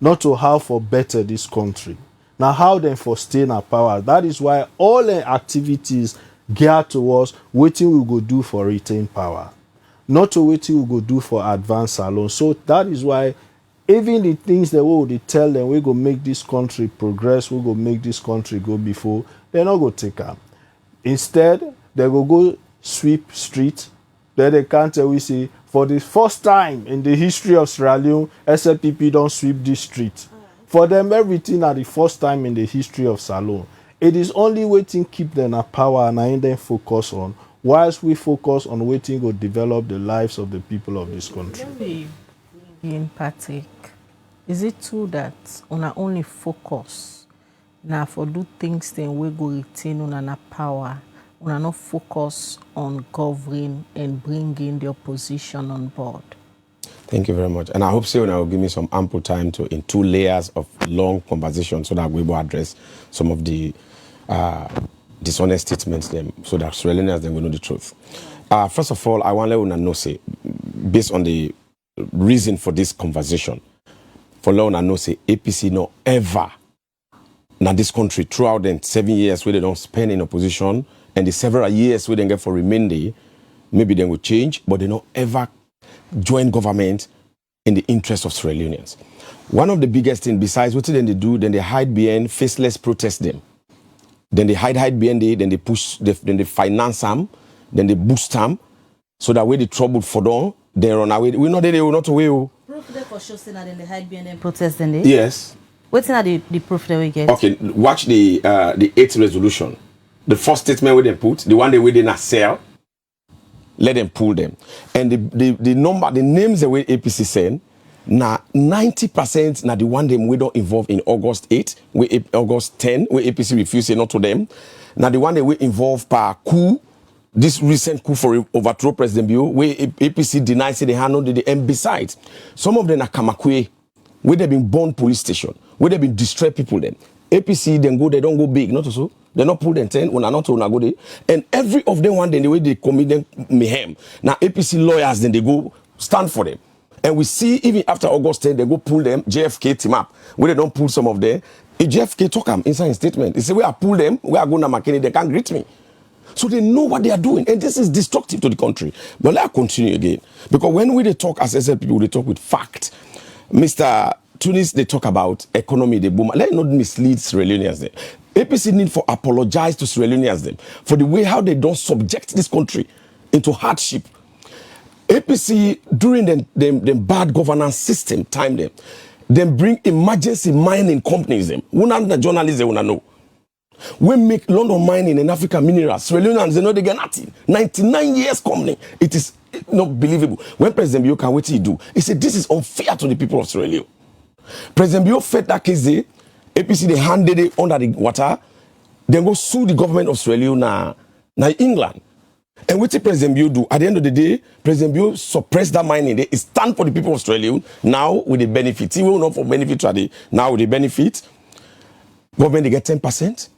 Not to how for better this country. Now how they for stay in power. That is why all the activities geared towards waiting we go do for retain power, not to waiting we go do for advance alone. So that is why even the things that we will tell them we go make this country progress, we go make this country go before, they're not go take them. Instead, they go sweep street. Then they can't tell we say for the first time in the history of Sierra Leone, SLPP don't sweep this street. For them, everything are the first time in the history of Sierra Leone. It is only waiting keep them at power and I then focus on, whilst we focus on waiting to develop the lives of the people of this country. In Patrick, is it true that una only focus now for do things then we go retain una power, una not focus on governing and bringing the opposition on board? Thank you very much. And I hope Seuna will give me some ample time to, in 2 layers of long conversation, so that we will address some of the dishonest statements them, so that Sierra Leoneans then will know the truth. First of all, I want to let una know, say, based on the reason for this conversation, for let una know, say, APC no ever now this country throughout the 7 years where they don't spend in opposition and the several years where they get for remainder, maybe they will change, but they don't ever join government in the interest of Sierra Leoneans. One of the biggest things, besides what then they do, then they hide behind faceless protest them. Then they hide behind it, then they push, then they finance them, then they boost them, so that way the trouble for them, they run away. We know that they will not away. Proof there for sure saying that then they hide behind them protest then they? Yes. What's not the proof that we get? Okay, watch the 8th resolution. The first statement where they put, the one they did not sell, let them pull them. And the number, the names the way APC send, now 90% now the one them we don't involve in August 8, August 10, where APC refuse say not to them. Now the one they we involve per coup, this recent coup for overthrow President Bio, where APC denies they handled the and besides, some of them are Kamakwe, where they been born police station, where they been destroy people then. APC then go, they don't go big, not so. They not pull them 10, when not to go there. And every of them one day the way they commit them mayhem. Now APC lawyers then they go stand for them. And we see even after August 10, they go pull them, JFK team up. Where they don't pull some of them. If JFK talk them inside a statement, he say, where I pull them, where I go to McKinney, they can't greet me. So they know what they are doing. And this is destructive to the country. But let's continue again. Because when we they talk as SL people, they talk with fact. Mr. Tunis, they talk about economy, the boom. Let's not mislead Sierra Leoneans then. APC need for apologize to Sierra Leoneans then for the way how they don't subject this country into hardship. APC during the bad governance system time them bring emergency mining companies them. We not the journalists they wanna know. We make London mining and African minerals. Sierra Leoneans they know they get nothing. 99 years company. It is not believable. When President Bio can what he do? He said this is unfair to the people of Sierra Leone. President Bio fed that case there. APC they handed it under the water. Then go sue the government of Sierra Leone na England. And what did President Bio do? At the end of the day, President Bio suppressed that mining. They stand for the people of Australia now with the benefit. He will not for benefit today. Now with the benefit, government they get 10%.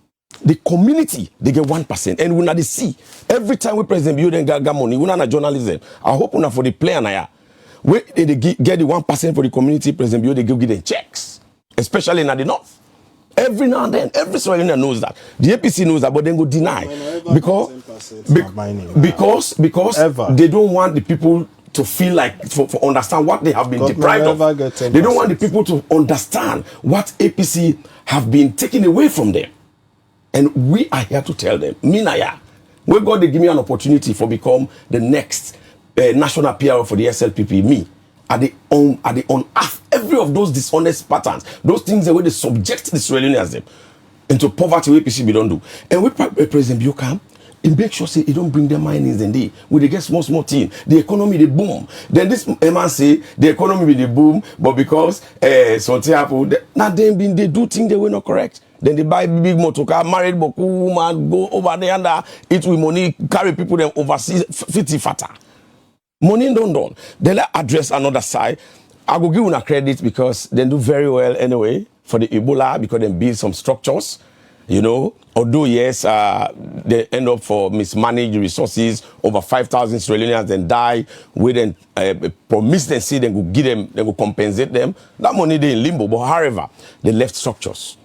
The community they get 1%. And we not see every time we President Bio then get money. We not journalism. I hope we not for the player now. Where they get the 1% for the community, President Bio they give them checks, especially in the north. Every now and then, every Sierra Leonean knows that. The APC knows that, but then go deny because they don't want the people to feel like for understand what they have been deprived of. They don't want the people to understand what APC have been taken away from them. And we are here to tell them, Minaya, where God they give me an opportunity for become the next national PR for the SLPP, me. Are they unearth every of those dishonest patterns, those things the way they subject the Sierra Leoneans them into poverty where APC don't do. And we President Bio come, he make sure say he don't bring their minings in there. When they get small thing, the economy they boom. Then this man say the economy will they boom, but because something happen, now they do things they were not correct. Then they buy big motor car, married boku woman, go over there and it with money, carry people them overseas, 50 fatter. Money don't done. They let address another side. I will give you a credit because they do very well anyway for the Ebola because they build some structures, you know. Although yes, they end up for mismanaged resources. Over 5,000 Sierra Leoneans then die. We then promise them say they will give them, they will compensate them. That money they in limbo. But however, they left structures.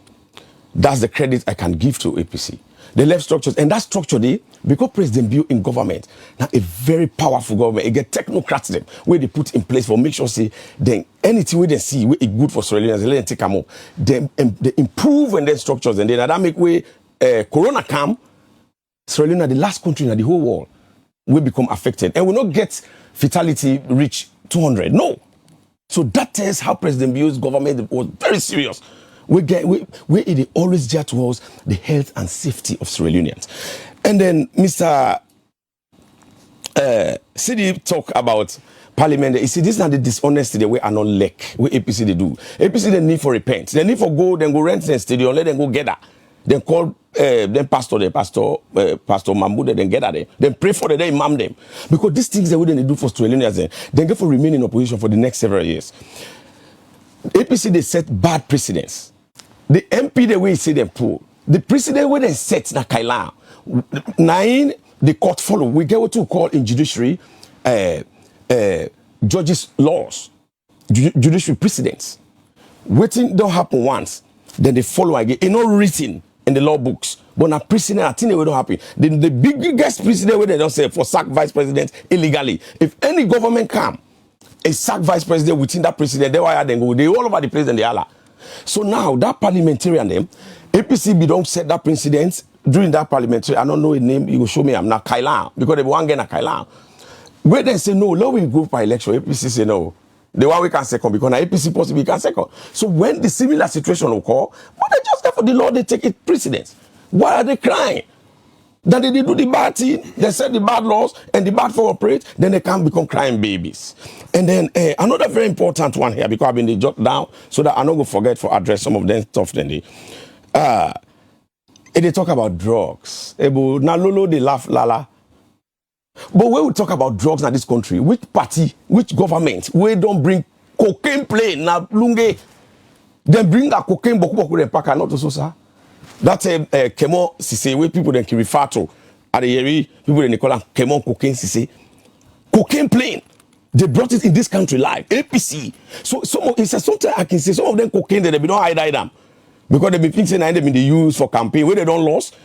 That's the credit I can give to APC. They left structures, and that structure they because President Bio in government now a very powerful government. It get technocrats them where they put in place for make sure say then anything we they see where it good for Sierra Leoneans, they let them take them up. They improve and then structures and then that make way Corona come. Sierra Leone the last country in the whole world will become affected and will not get fatality reach 200. No. So that tells how President Bio's government was very serious. It always geared towards the health and safety of Sierra Leoneans. And then Mr. Sidi talk about parliament. You see, this is not the dishonesty the way are not lack. What APC they do. APC they need for repent. They need for go, then go rent the stadium, let them go gather. Then call pastor Mambu, then gather them. Then pray for them, then imam them. Because these things they wouldn't do for Sierra Leoneans, then get for remain in opposition for the next several years. APC they set bad precedents. The MP the way he say them pull. The precedent where they set na Kaila. Nine the court follow. We get what to call in judiciary judges laws, judiciary precedents. Waiting don't happen once. then they follow again. It's not written in the law books, but now precedent, I think it will not happen. The biggest precedent where they don't say for sack vice president illegally. If any government come, a sack vice president within that precedent, they wire then go. They all over the place and they are. So now that parliamentarian them, APC be don't set that precedent during that parliamentary. I don't know his name. You will show me. I'm not Kailan because they want get a Kailan. Where they say no, let we go for election. APC say no. The one we can second because now APC possibly can second. So when the similar situation occur, but they just for the law they take it precedence. Why are they crying? That they do the bad thing, they set the bad laws and the bad for operate, then they can become crying babies. And then another very important one here because I've been jot down so that I'm not going to forget for address some of them stuff. Then they talk about drugs. Now Lolo they laugh lala. But when we talk about drugs in this country, which party, which government, we don't bring cocaine plane now lunge, then bring that cocaine boku then pack not so sir. That's a Kemo Sise where people then can refer to at the area, people then call them Kemo cocaine Sise. Cocaine plane. They brought it in this country live. APC. So sometimes I can say some of them cocaine that they don't hide them. Because they be thinking that they been used for campaign where they don't lost.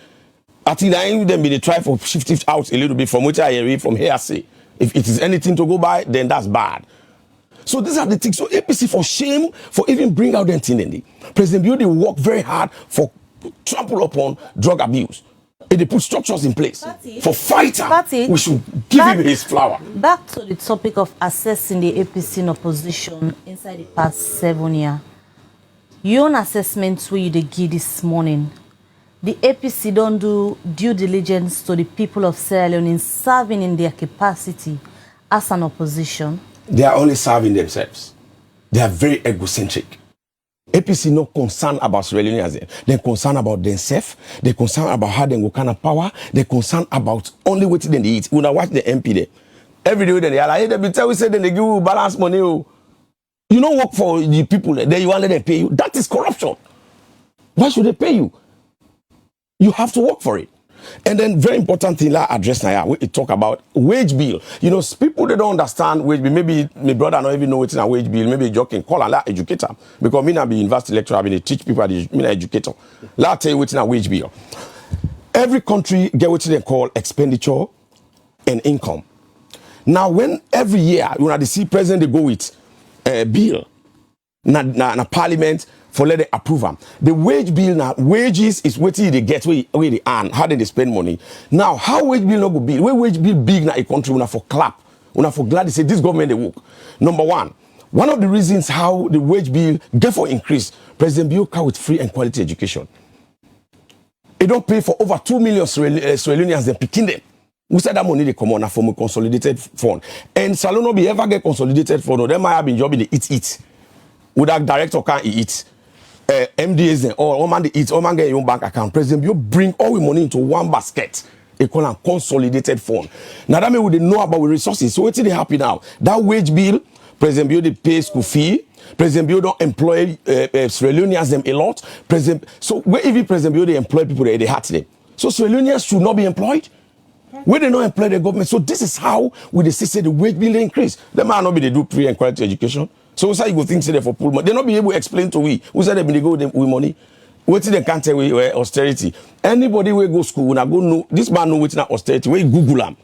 I think that them be they try for shift it out a little bit from which I hear from here say. If it is anything to go by, then that's bad. So these are the things. So APC for shame for even bring out them thing. President Bio they work very hard for trample upon drug abuse. And they put structures in place for fighter. We should give him his flower. Back to the topic of assessing the APC in opposition inside the past 7 years. Your own assessments where you give this morning. The APC don't do due diligence to the people of Sierra Leone in serving in their capacity as an opposition. They are only serving themselves. They are very egocentric. APC not concerned about Sierra Leoneans. They're concerned about themselves. They're concerned about how they go kind of power. They're concerned about only what they eat. When I watch the MP there, every day they are like, hey, they tell we say then they give you balance money. You don't work for the people. Then you want to let them pay you. That is corruption. Why should they pay you? You have to work for it. And then very important thing I address now, we talk about wage bill. You know, people they don't understand wage bill. Maybe my brother don't even know what's a wage bill. Maybe joking call and educator. Because me not be university lecturer, I mean teach people, me not educator. Let tell you what's a wage bill. Every country get what they call expenditure and income. Now when every year when they see president they go with a bill, na parliament for let them approve them. The wage bill now, wages is what they get, where they earn, how they spend money. Now, how wage bill not go big? Where wage bill big now a country, una for clap, una for glad they say this government they work. Number one of the reasons how the wage bill get for increase, President Bio come with free and quality education. It don't pay for over 2 million Sierra Leoneans and picking them. We said that money they come on from a consolidated fund. And Salon no be ever get consolidated fund, or they might have been job in the eat. With that director can't eat. MDAs and all man they eat, all man get your own bank account. President Bio bring all the money into one basket. They call them consolidated fund. Now that means we know about the resources. So what's they happy now? That wage bill, President Bio they pay school fee. President Bio don't employ Sierra Leoneans them a lot. So where even President Bio they employ people they hurt them. So Sierra Leoneans should not be employed. Where they not employ the government. So this is how we say the wage bill increase. They might not be they do free and quality education. So we say you go think say they for pull money. They not be able to explain to we. We say they go with money. What they can't tell we austerity. Anybody will go school when I go know this man know what's not austerity. We Google them.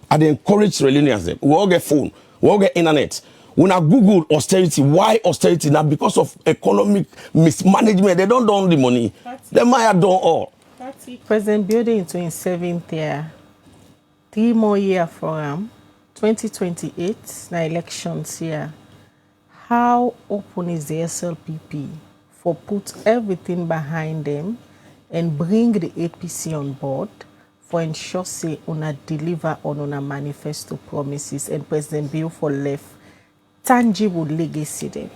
And they encourage Sierra Leoneans them. We all get phone. We all get internet. When I Google austerity, why austerity? Now because of economic mismanagement. They don't do the money. They might have done all. President building into in 7th year. 3 more years for him. 2028 na elections here. How open is the SLPP for put everything behind them and bring the APC on board for ensure say una deliver on una manifesto promises and President Bio for left tangible legacy them?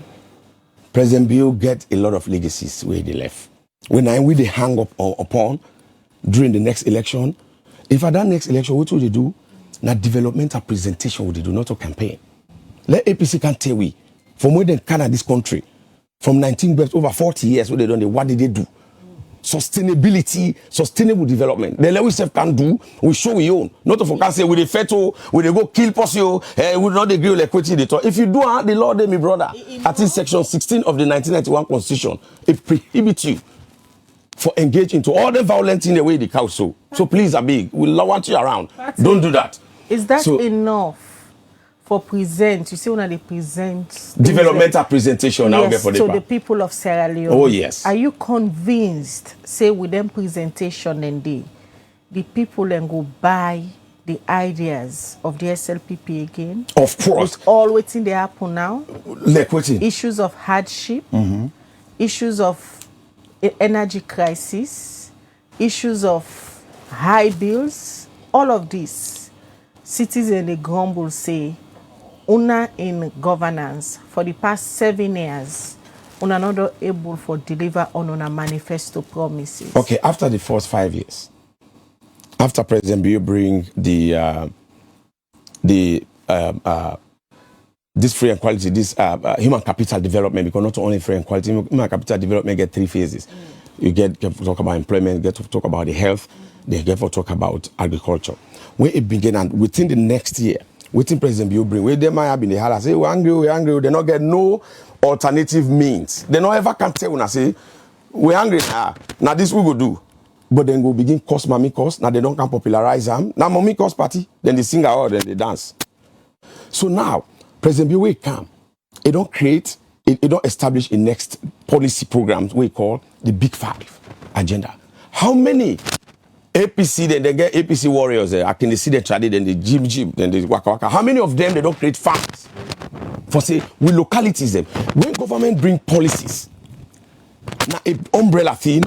President Bio get a lot of legacies where they left. When they hang up upon during the next election, if at that next election, what will they do? Now developmental presentation would they do, not a campaign. Let APC can tell we. From where they can at this country, from 19 over 40 years, what they done, what did they do? sustainability, sustainable development. The level self can do, we show we own. Not of can say with the feto, we they go kill person, we not agree with equity. If you do the law, then me brother, I think section 16 of the 1991 Constitution, it prohibits you for engaging into all the violence in the way the cow so. So please, I beg, we'll want you around. Don't do that. Is that enough for present? You see, when they present developmental presentation, yes, for the people of Sierra Leone. Oh yes. Are you convinced? Say with them presentation, and the people then go buy the ideas of the SLPP again? Of course. It's all waiting they happen now. Like waiting. Issues of hardship, issues of energy crisis, issues of high bills, all of this. Citizens they grumble, say, una in governance for the past 7 years, una not able for deliver on a manifesto promises. Okay, after the first 5 years, after President Bio bring this free and quality, this human capital development, because not only free and quality, human capital development get 3 phases. You get to talk about employment, get to talk about the health, they get to talk about agriculture. When it began, and within the next year, within President Bio bring, where they might have been the hell, say, we're angry, they not get no alternative means. They not ever can tell when I say, we're angry now this we go do. But then go begin cause mommy cause, now they don't can popularize them. Now mommy cause party, then they sing out, then they dance. So now, President Bio will come. It don't create, it don't establish a next policy programs we call the Big 5 agenda. How many APC, then they get APC warriors there? I can see the trade, then the gym, then the waka waka. How many of them they don't create farms? For say, we localities them. When government bring policies, now an umbrella thing,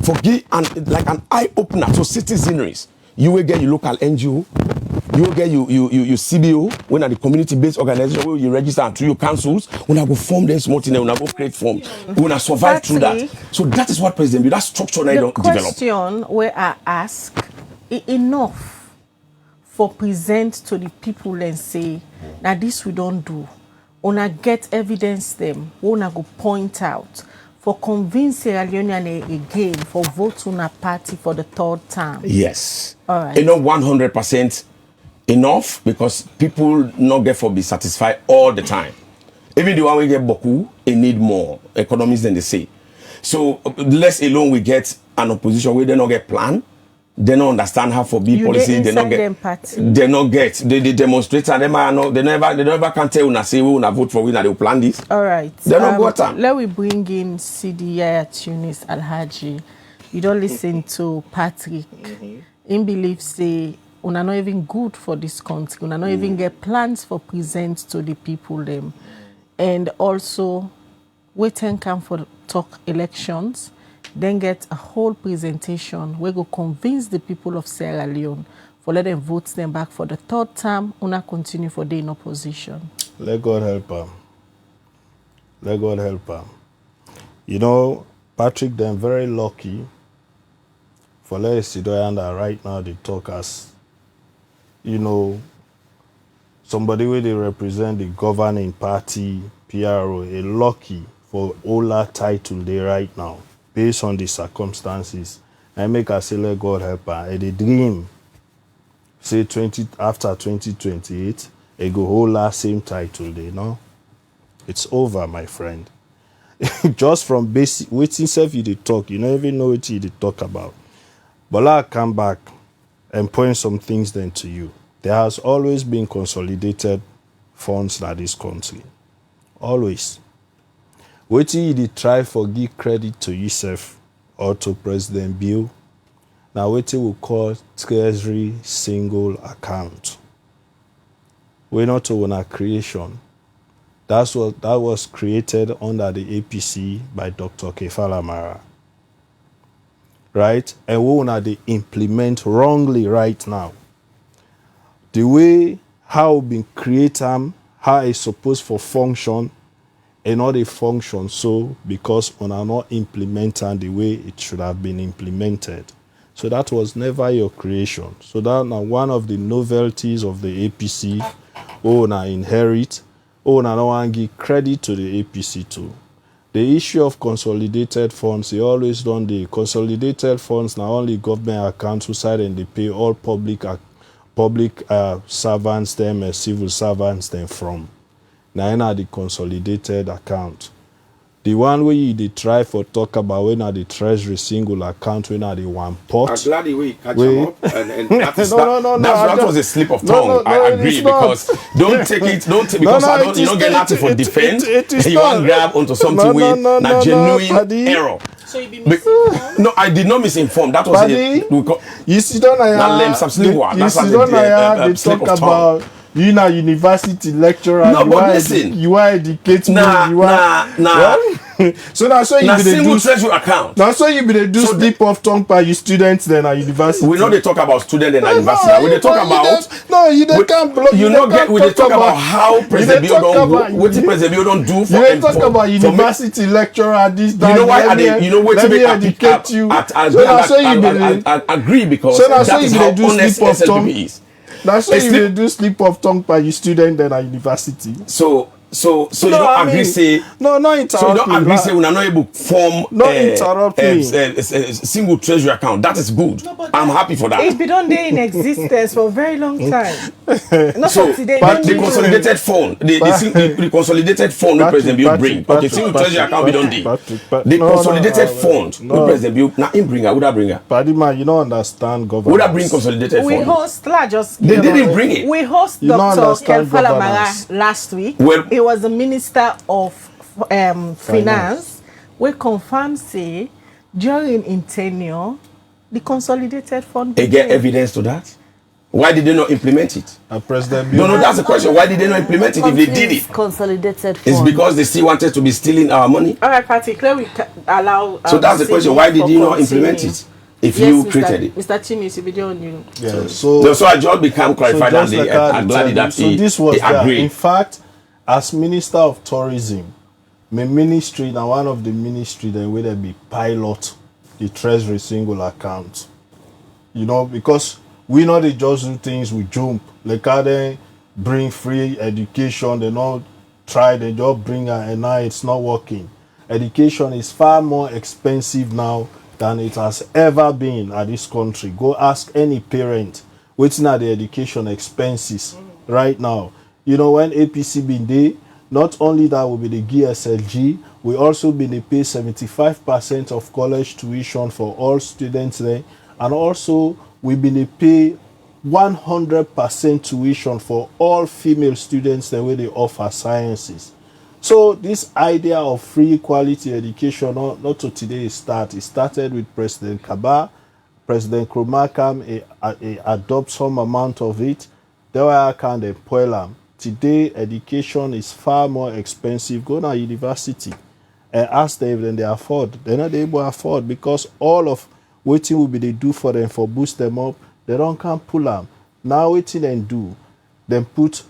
for give and like an eye opener to citizenries, you will get your local NGO, you will get your CBO, when are the community-based organization where you register through your councils, when I go form them small thing, when I go create form, when I survive through that. So that is what President Bio, that structure I don't develop. The question where I ask, enough for present to the people and say, now this we don't do. Una get evidence them, una go point out. For convince Sierra Leonean again for vote on a party for the 3rd term. Yes. All right. You know, 100% enough, because people not get for be satisfied all the time. Even the one we get boku, they need more economists than they say. So less alone we get an opposition where they not get plan. They don't understand how for be policy. They not get. They demonstrate and they never can tell when I say we wanna vote for we they will plan this. All right. They don't go time. Let we bring in Sidi Yaya Tunis Alhaji. You don't listen to Patrick. He believes say una not even good for this country. Una not even get plans for present to the people them. And also wait and come for talk elections. Then get a whole presentation where go convince the people of Sierra Leone for let them vote them back for the 3rd term, una continue for day in opposition. Let God help her. Let God help her. You know, Patrick, them very lucky for let us sit down right now they talk as, you know, somebody where they represent the governing party, PRO, a lucky for all that title they right now. Based on the circumstances, I make her say, let God help her. And the dream, say after 2028, it go hold that same title, they know. It's over, my friend. Just from basic, waiting self you talk, you don't even know what you talk about. But I'll come back and point some things then to you. There has always been consolidated funds in this country. Always. What you try for give credit to yourself or to President Bio. Now what we call treasury single account. We're not on a creation. That was created under the APC by Dr. Kefala Mara. Right? And we want to implement wrongly right now. The way how been created, how it's supposed for function, and not a function so because we are not implementing the way it should have been implemented. So that was never your creation. So that now one of the novelties of the APC, now inherit, now want to give credit to the APC too. the issue of consolidated funds, they always done the consolidated funds, not only government accounts who side and they pay all public servants them and civil servants them from. Now the consolidated account. The one where you they try for talk about when are the treasury single account when are the one pot. I'm glad you catch them up, and that is that was a slip of tongue. I agree because don't take it because you don't get nothing for defense. You want to grab onto something with a genuine error. So you be misinformed? No, I did not misinform. That was you sit on they talk about you know university lecturer. No, but listen, you are educating so now so you be single treasury account. Now so you be the do slip of tongue by you students then at university. We know they talk about students and university. We they talk about can't block. You know get we they talk about how President Bio don't what President Bio don't do for. You talk about university lecturer this that. You know why you know what to educate you. I agree because that is how honest SLPB is. That's why you do slip of tongue by your student then at university. So you don't agree say no interrupt so you don't agree say we are not able to form interrupt me. Single treasury account. That is good. No, I'm happy for that. It's been on there in existence for a very long time. So but the consolidated fund, the consolidated fund the President Bio bring. Okay, single treasury account we don't do. The consolidated fund the President Bio now in bring her, would I bring her? Padima, you don't understand governance. Would I bring consolidated fund? We host they didn't bring it. We host Dr. Ken Falamara last week. Well, he was the Minister of Finance. We confirm say during in tenure the consolidated fund. They get evidence to that. Why did they not implement it? President no, that's the question. Why did they not implement it if they did it? Consolidated fund. It's because they still wanted to be stealing our money. All right, particularly we allow. So that's the question. Why did you not implement it? If you created it, Mr. Chimis, if you don't you. Yeah. So I just become clarified and I'm glad that this was agreed. In fact, as Minister of Tourism, my ministry now one of the ministry that will be pilot the treasury single account. You know, because we know they just do things with jump. Like how they bring free education, they not try, they just bring and now it's not working. Education is far more expensive now than it has ever been at this country. Go ask any parent waiting at the education expenses right now. You know, when APC been there, not only that will be the GSLG, we also been to pay 75% of college tuition for all students there, and also we been to pay 100% tuition for all female students the way they offer sciences. So this idea of free quality education, not to today start. It started with President Kaba. President Kromakam adopt some amount of it. They were kind of poil. Today, education is far more expensive. Go to university and ask them if they afford. They're not able to afford because all of what will be they do for them for boost them up, they don't can pull them. Now what they do, then put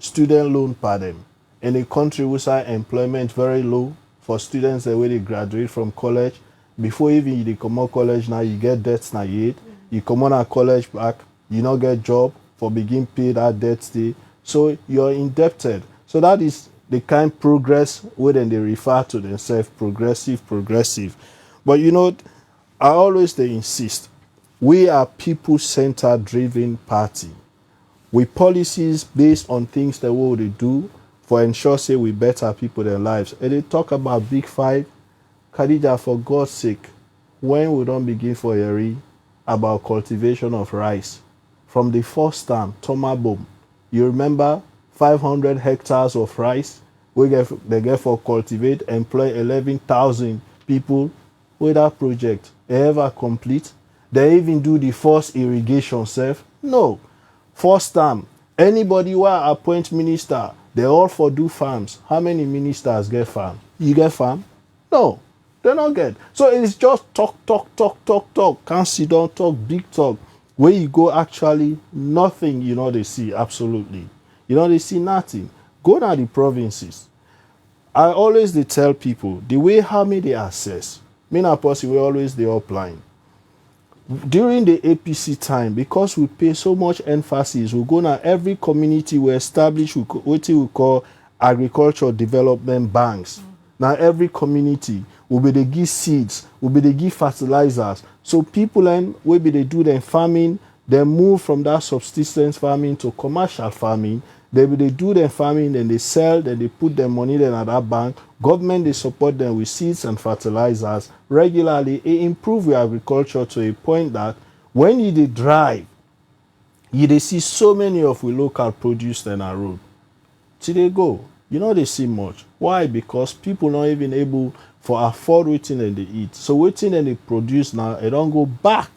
student loan per them. In a country whose employment very low for students the way they graduate from college, before even they come out college now you get debts now you come on a college back, you not get job for begin pay that debt stay. So you're indebted. So that is the kind of progress when they refer to themselves progressive. But you know, I always they insist, we are people-centered driven party. With policies based on things that what they do for ensure say we better people their lives. And they talk about Big Five. Khadija, for God's sake, when we don't begin for Yeri about cultivation of rice, from the first time, Toma Boom, you remember 500 hectares of rice they get for cultivate, employ 11,000 people with that project. They ever complete? They even do the first irrigation self? No. First time, anybody who appoint minister, they all for do farms. How many ministers get farm? You get farm? No, they don't get. So it's just talk. Can't sit down, talk, big talk. Where you go, actually, nothing, you know, they see, absolutely. You know, they see nothing. Go to the provinces. I always they tell people, the way how many they assess, me and Apostle, we always they upline. During the APC time, because we pay so much emphasis, we go now every community we establish what we call agricultural development banks. Now every community will be they give seeds, will be they give fertilizers. So people then will be they do their farming, they move from that subsistence farming to commercial farming. They do their farming, then they sell, then they put their money then at that bank. Government, they support them with seeds and fertilizers regularly. It improve your agriculture to a point that when you dey drive, you dey see so many of we local produce then a road. Till they go, you know they see much. Why? Because people not even able for afford waiting and they eat. So waiting and they produce now, it don't go back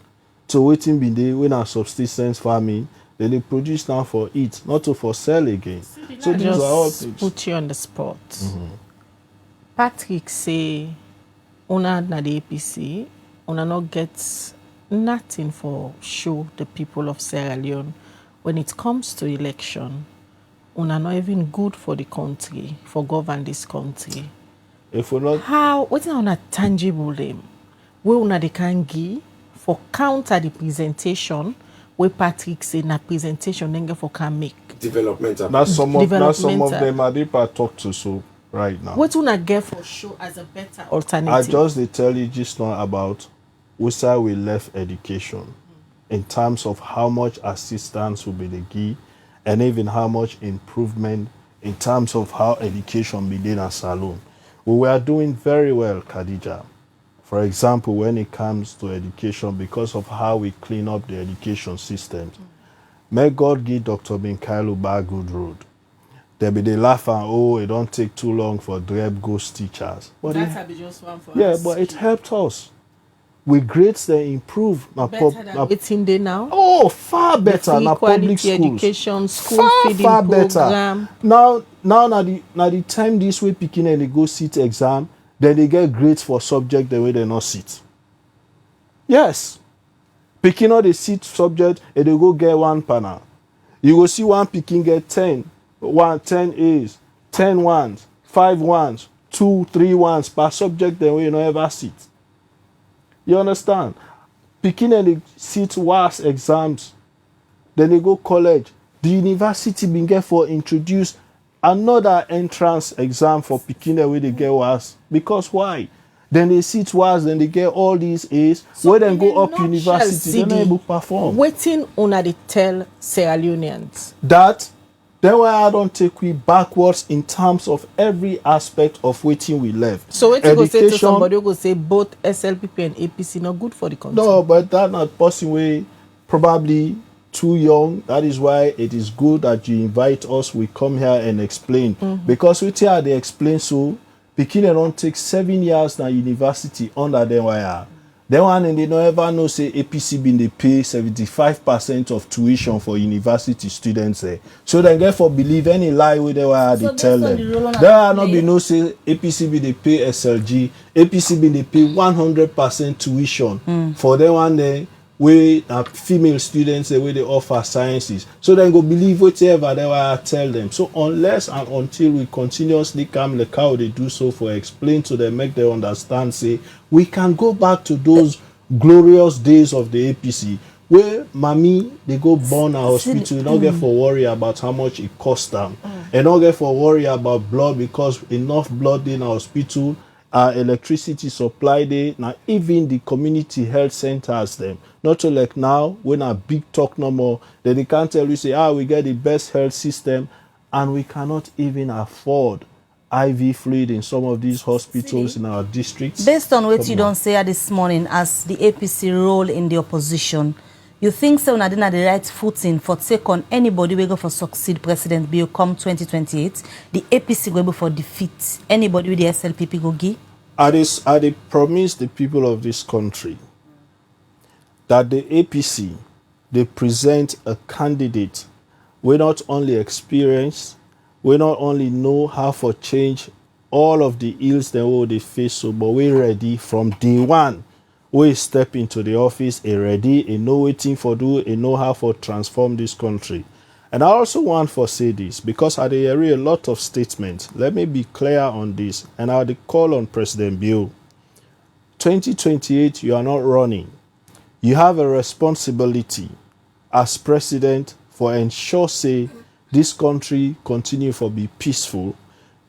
to waiting been there when our subsistence farming. Then they produce now for eat, not to for sell again. So these are all things. Put you on the spot. Patrick say, una na the APC, una not get nothing for show the people of Sierra Leone when it comes to election. Una not even good for the country, for govern this country. If we're not, how? What is una tangible them? Where una they can give for counter the presentation? Where Patrick say na presentation then for can make Developmental. Now some of them are deep I talk to so right now. What una get for show as a better alternative? I just they tell you just now about where we left education in terms of how much assistance will be the key and even how much improvement in terms of how education be done at Salon. We were doing very well, Khadija. For example, when it comes to education, because of how we clean up the education systems. May God give Dr. Binkailu a good road. They be they laugh and oh, it don't take too long for Dreb ghost teachers. But that's just one for yeah, us. but it helped us. We grades they improve. Better than it's in there now. Oh, far better. Na public schools. Education, school feeding far program. Better. Now the time this way picking and they go sit exam. Then they get grades for subject the way they not sit. Yes. Picking out the sit subject and they go get one panel. You will see one picking get 10 A's, 10 ones, 5 ones, 2, 3 ones per subject the way you not ever sit. You understand? Picking and they sit worse exams. Then they go college. The university been get for introduce another entrance exam for picking the way they get worse. Because why? Then they sit worse, then they get all these A's. So where then go up university, they're not able to perform. Waiting on they tell Sierra Leoneans. That, then why I don't take we backwards in terms of every aspect of waiting we left. So what you go say to somebody who go say both SLPP and APC not good for the country? No, but that not possible way, probably too young. That is why it is good that you invite us. We come here and explain. Because we tell they explain so Pekin don't take 7 years now university under them wire. Then one and they don't ever know say APC been they pay 75% of tuition for university students there. So they therefore believe any lie with they wire they tell them. There are not be no say APC be they pay SLG, APC be they pay 100% tuition for them one day. We female students the way they offer sciences, so then go believe whatever they will tell them. So unless and until we continuously come the cow they do so for explain to them, make them understand, say we can go back to those glorious days of the APC where mommy they go born a hospital, not get for worry about how much it cost them, and not get for worry about blood because enough blood in a hospital. Electricity supply there now, even the community health centers them not so like now when a big talk no more, then they can't tell you say we get the best health system and we cannot even afford IV fluid in some of these hospitals in our districts. Based on what you don't say this morning as the APC role in the opposition, you think so now the right footing for take on anybody we go for succeed President Bio come 2028, the APC go for defeat anybody with the SLPP go give? I promise the people of this country that the APC they present a candidate we not only experience, we not only know how to change all of the ills that they face, so but we ready from day one. We step into the office, ready, know waiting for do, know how to transform this country. And I also want to say this, because I hear a lot of statements. Let me be clear on this, and I'll call on President Bio. 2028, you are not running. You have a responsibility as president for ensure, say, this country continue to be peaceful.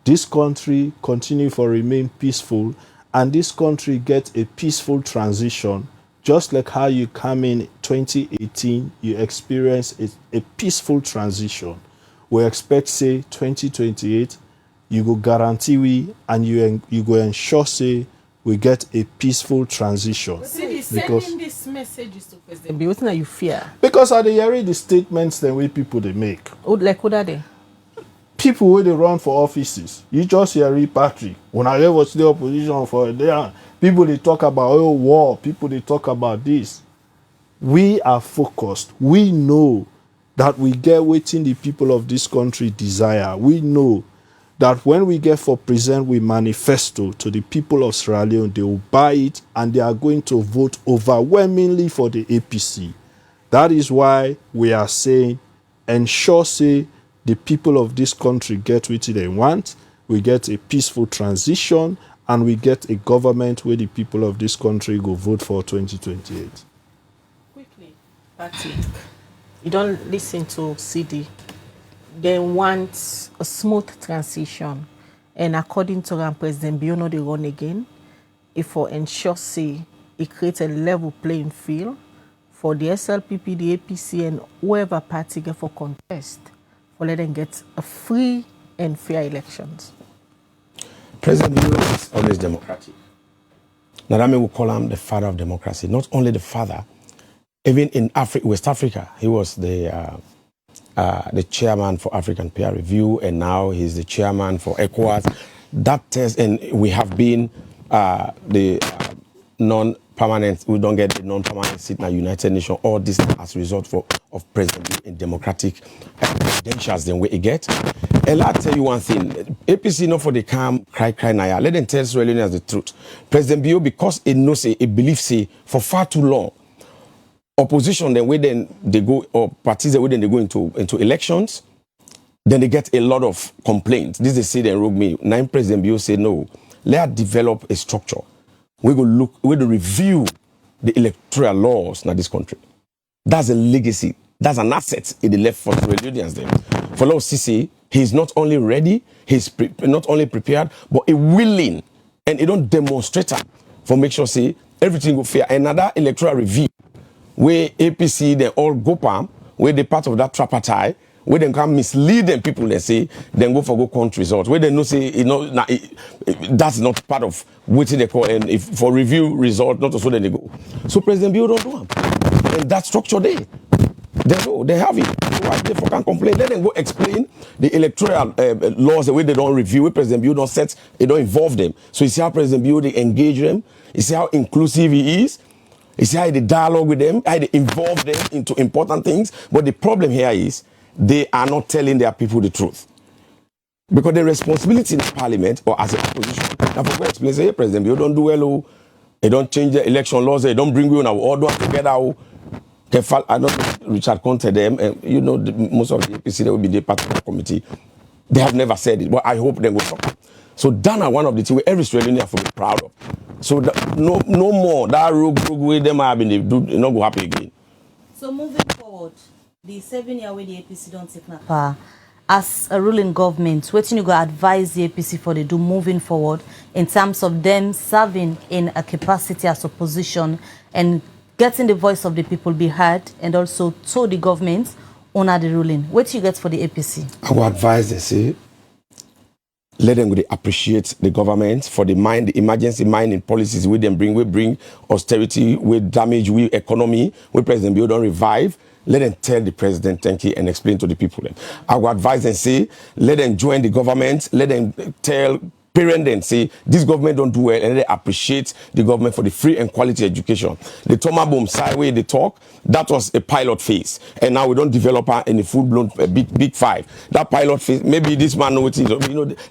this country continue for remain peaceful, and this country get a peaceful transition, just like how you come in 2018, you experience a peaceful transition. We expect, say, 2028, you go guarantee we, and you go ensure, say, we get a peaceful transition. See, sending these messages to President Bio, what you fear? Because I dey hear the statements the way people they make. Like what are they? People where they run for offices, you just hear Patrick. When I ever was the opposition for a day, people they talk about war, people they talk about this. We are focused. We know that we get waiting the people of this country desire. We know that when we get for present we manifesto to the people of Sierra Leone, they will buy it and they are going to vote overwhelmingly for the APC. That is why we are saying, ensure say the people of this country get what they want, we get a peaceful transition, and we get a government where the people of this country go vote for 2028. Quickly, Patrick, you don't listen to CD. They want a smooth transition, and according to them, President Bio, they run again. If for ensure say it creates a level playing field for the SLPP, the APC, and whoever party get for contest, for let them get a free and fair elections. President Bio is always democratic. Nadame will call him the father of democracy. Not only the father, even in West Africa, he was the chairman for African Peer Review, and now he's the chairman for ECOWAS. That test, and we have been the non-permanent, we don't get the non-permanent seat in the United Nations. All this as a result of President in democratic credentials than we get. And I'll tell you one thing, APC not for the calm, cry, naya. Let them tell Sierra Leoneans the truth. President Bio, because it knows, it believes, for far too long, opposition, then they go, or parties, then they go into elections, then they get a lot of complaints. This is say they rogue me. Now President Bio say no. Let us develop a structure. We go review the electoral laws in this country. That's a legacy. That's an asset in the left for the Regionalians then. For Lord CC, he's not only ready, he's not only prepared, but he willing, and he don't demonstrate for make sure say everything go fair. Another electoral review where APC they all go palm, where they part of that tripartite, where they can mislead them people, they say, then go for go count results. Where they know say, that's not part of what they call, and if for review result, not so then they go. So President Bio don't do them. And that structure there, they go, they have it. Why they can complain? Let them go explain the electoral laws, the way they don't review it. President Bio don't set, they don't involve them. So you see how President Bio they engage them. You see how inclusive he is. You see how they dialogue with them, how they involve them into important things. But the problem here is they are not telling their people the truth. Because the responsibility in the parliament or as a opposition, now for explain, say, hey, President Bio don't do well, they don't change the election laws, they don't bring you now all together. I don't know, Richard Conte them, and you know, most of the APC that will be the part of the committee, they have never said it, but I hope they will talk. So that are one of the things where every Australian have to be proud of. So no more that rogue way them have been, they do not go happy again. So moving forward, the 7 year way the APC don't take power as a ruling government, what you go advise the APC for they do moving forward in terms of them serving in a capacity as opposition and getting the voice of the people be heard, and also to the government honor the ruling. What do you get for the APC? I would advise they say, let them appreciate the government for the emergency mining policies we bring austerity, we damage we economy, we President Bio don't revive. Let them tell the president thank you and explain to the people. I would advise and say, let them join the government, let them tell parents and say, this government don't do well, and they appreciate the government for the free and quality education. The Toma Boom sideway they talk, that was a pilot phase. And now we don't develop any full-blown big five. That pilot phase, maybe this man knows it,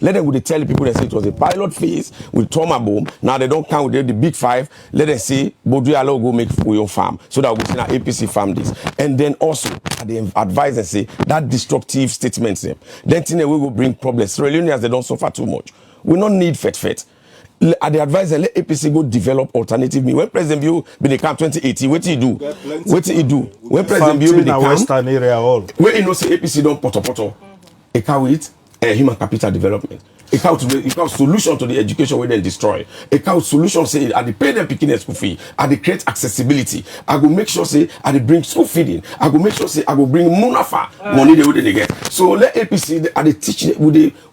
let them tell the people that say it was a pilot phase with Toma Boom. Now they don't count with the big five. Let them say, Bodualo go make for your farm. So that we see our APC farm this. And then also, they advise and say, that destructive statements, then we will bring problems. Sierra Leoneans, they don't suffer too much. We don't need fet. At the advisor, let APC go develop alternative means. When President Bio be the camp 2018, what do you do? What do you do? When President Bio be the camp, Western area all. when you know say APC don't poto, it can with human capital development. A solution to the education we then destroy. A solution say I pay them picking school fee. I create accessibility. I go make sure say I bring school feeding. I go make sure say I go bring munafa money they get. So let APC I teach them.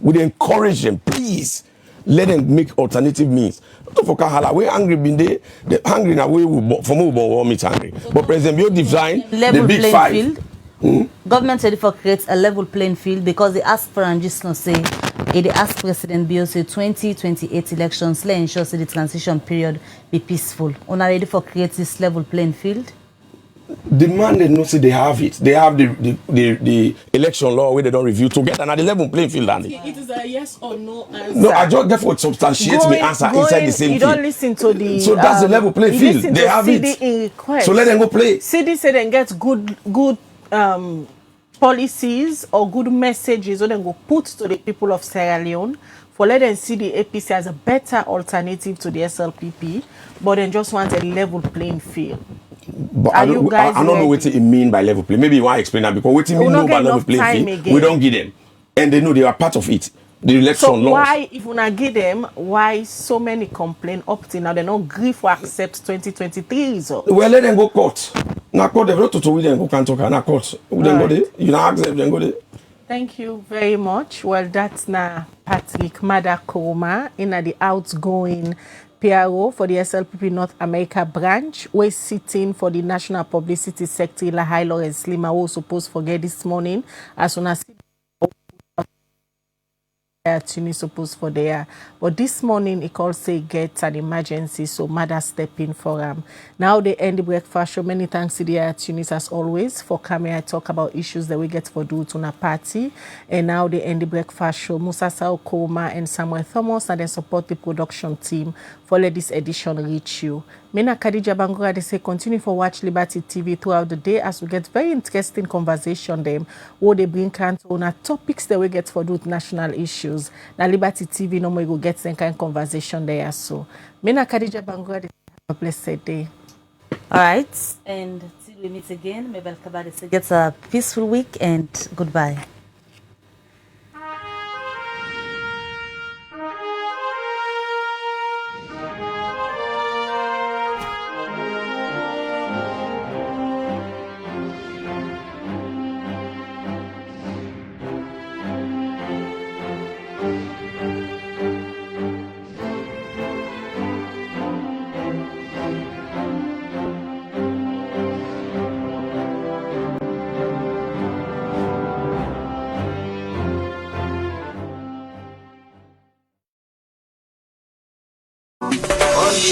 Would they encourage them, please. Let them make alternative means. Not for Kahala, we angry been there. The hungry now we from who born meet hungry. But President Bio design the big five. Field. Government said for create a level playing field because they asked for and just not say they asked President Bio say 2028 elections let ensure say the transition period be peaceful. On ready for create this level playing field? The man they know say they have it. They have the election law where they don't review together and at the level playing field. It is a yes or no answer. No, I just therefore substantiate my answer inside the same you field. don't listen to the so that's the level playing field. They have it. So let them go play. Sidi said and get good policies or good messages so then go put to the people of Sierra Leone for let them see the APC as a better alternative to the SLPP, but then just want a level playing field. But I don't know what it mean by level play. Maybe you want to explain that because what you mean by level playing field, we don't give them. And they know they are part of it. The election laws. So why, if we not give them, why so many complain up till now? They don't agree for accept 2023 results. Well, let them go court. Now court, they've not to we then go can talk. Now court, then go there. You know, accept them go there. Thank you very much. Well, that's now Patrick Maada Bio in the outgoing PRO for the SLPP North America branch. We're sitting for the National Publicity Secretary Lahai Lawrence Lima, who was supposed to forget this morning as soon as Tunis supposed for there, but this morning it called say get an emergency, so Maada step in for him. Now they end the breakfast show. Many thanks Sidi Yaya Tunis as always for coming. I talk about issues that we get for do to na party, and now they end the breakfast show. Musa Sao Koma and Samuel Thomas and then support the production team for let this edition reach you. Mena Khadija Bangura, they say continue for watch Liberty TV throughout the day as we get very interesting conversation them where they bring on topics that we get for do national issues. Now Liberty TV no more go get some kind of conversation there so. Mena Khadija Bangura, they have a blessed day. All right, and till we meet again, Mabel Kabade say get a peaceful week and goodbye.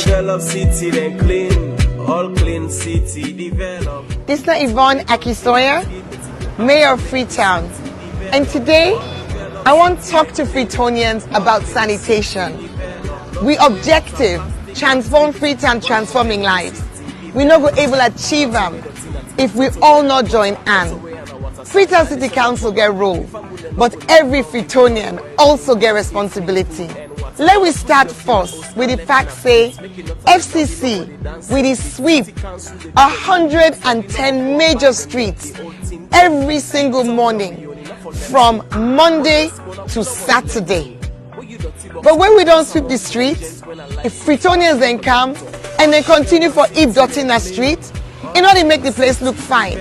Develop city, then clean, all clean city, develop. This is Yvonne Akisoya, Mayor of Freetown, and today I want to talk to Freetonians about sanitation. We objective, transform Freetown, transforming lives. We not go able to achieve them if we all not join hands. Freetown City Council get role, but every Freetonian also get responsibility. Let we start first with the fact say FCC with the sweep 110 major streets every single morning from Monday to Saturday. But when we don't sweep the streets, if Freetonians then come and they continue for heap dirty in the street, you know they make the place look fine.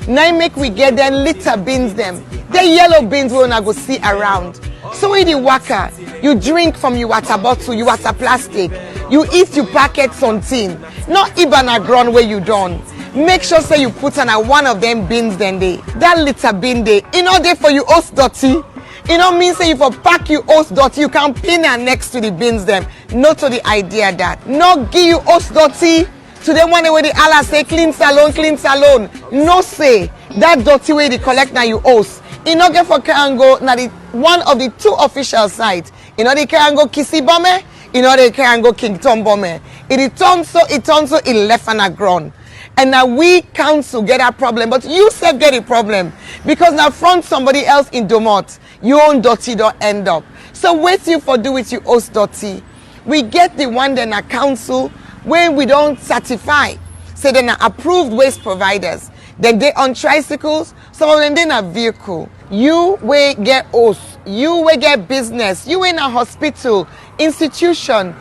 Now make we get them litter bins them. The yellow bins we wanna go see around. So in the waka, you drink from your water bottle, your water plastic, you eat your packets on tin, not even a ground where you done. Make sure say you put on one of them bins then they. That litter bin they, in order for you host dirty. You know mean say if you pack you host dirty, you can pin her next to the bins them. Not to the idea that. Not give you host dirty to them one way the Allah say clean salon. No say that dirty way they collect now you host. You know get for Karango now the one of the two official sites. You know they can go Kisi Bome, you know they can go King Tom Bome. It turns so it left on a ground. And now we council get a problem, but you said get a problem because now front somebody else in Domot, your own dirty don't end up. So wait you for do with you host dirty. We get the one then a council when we don't certify. Say then approved waste providers. Then they on tricycles, some of them they not vehicle. You will get host. you will get business, you in a hospital, institution,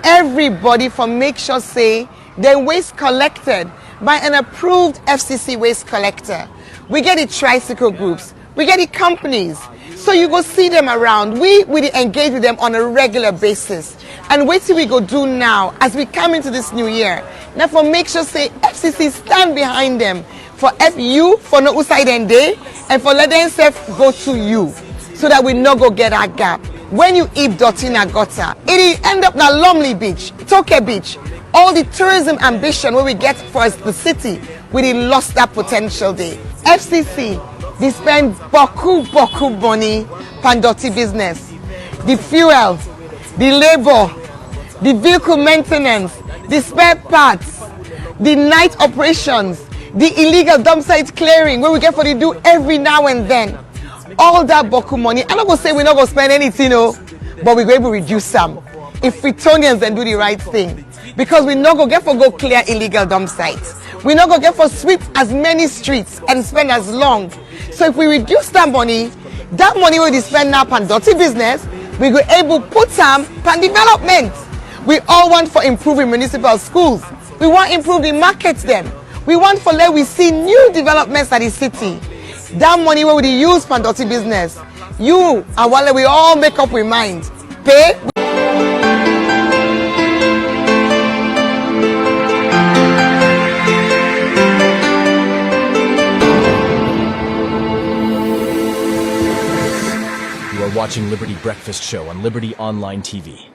everybody for make sure say the waste collected by an approved FCC waste collector. We get the tricycle groups, we get the companies, so you go see them around. We engage with them on a regular basis. And wait till we go do now as we come into this new year. Now for make sure say FCC stand behind them for you for no outside and day and for let them self go to you so that we no go get that gap. When you eat dirty in a gutter, it end up na Lumley Beach, Toke Beach. All the tourism ambition where we get for the city, we lost that potential there. FCC, they spend boku money on dirty business. The fuel, the labor, the vehicle maintenance, the spare parts, the night operations, the illegal dump site clearing where we get for the do every now and then. All that boku money, I'm not going to say we're not going to spend anything, no, but we're going to reduce some. If Fritonians then do the right thing. Because we're not going to get for go clear illegal dump sites. We're not going to get for sweep as many streets and spend as long. So if we reduce that money we spend now on dirty business, we go able put some on development. We all want for improving municipal schools. We want improve the markets them. We want for let we see new developments at the city. That money we will use for dirty business. You and while we all make up we mind. Pay. You are watching Liberty Breakfast Show on Liberty Online TV.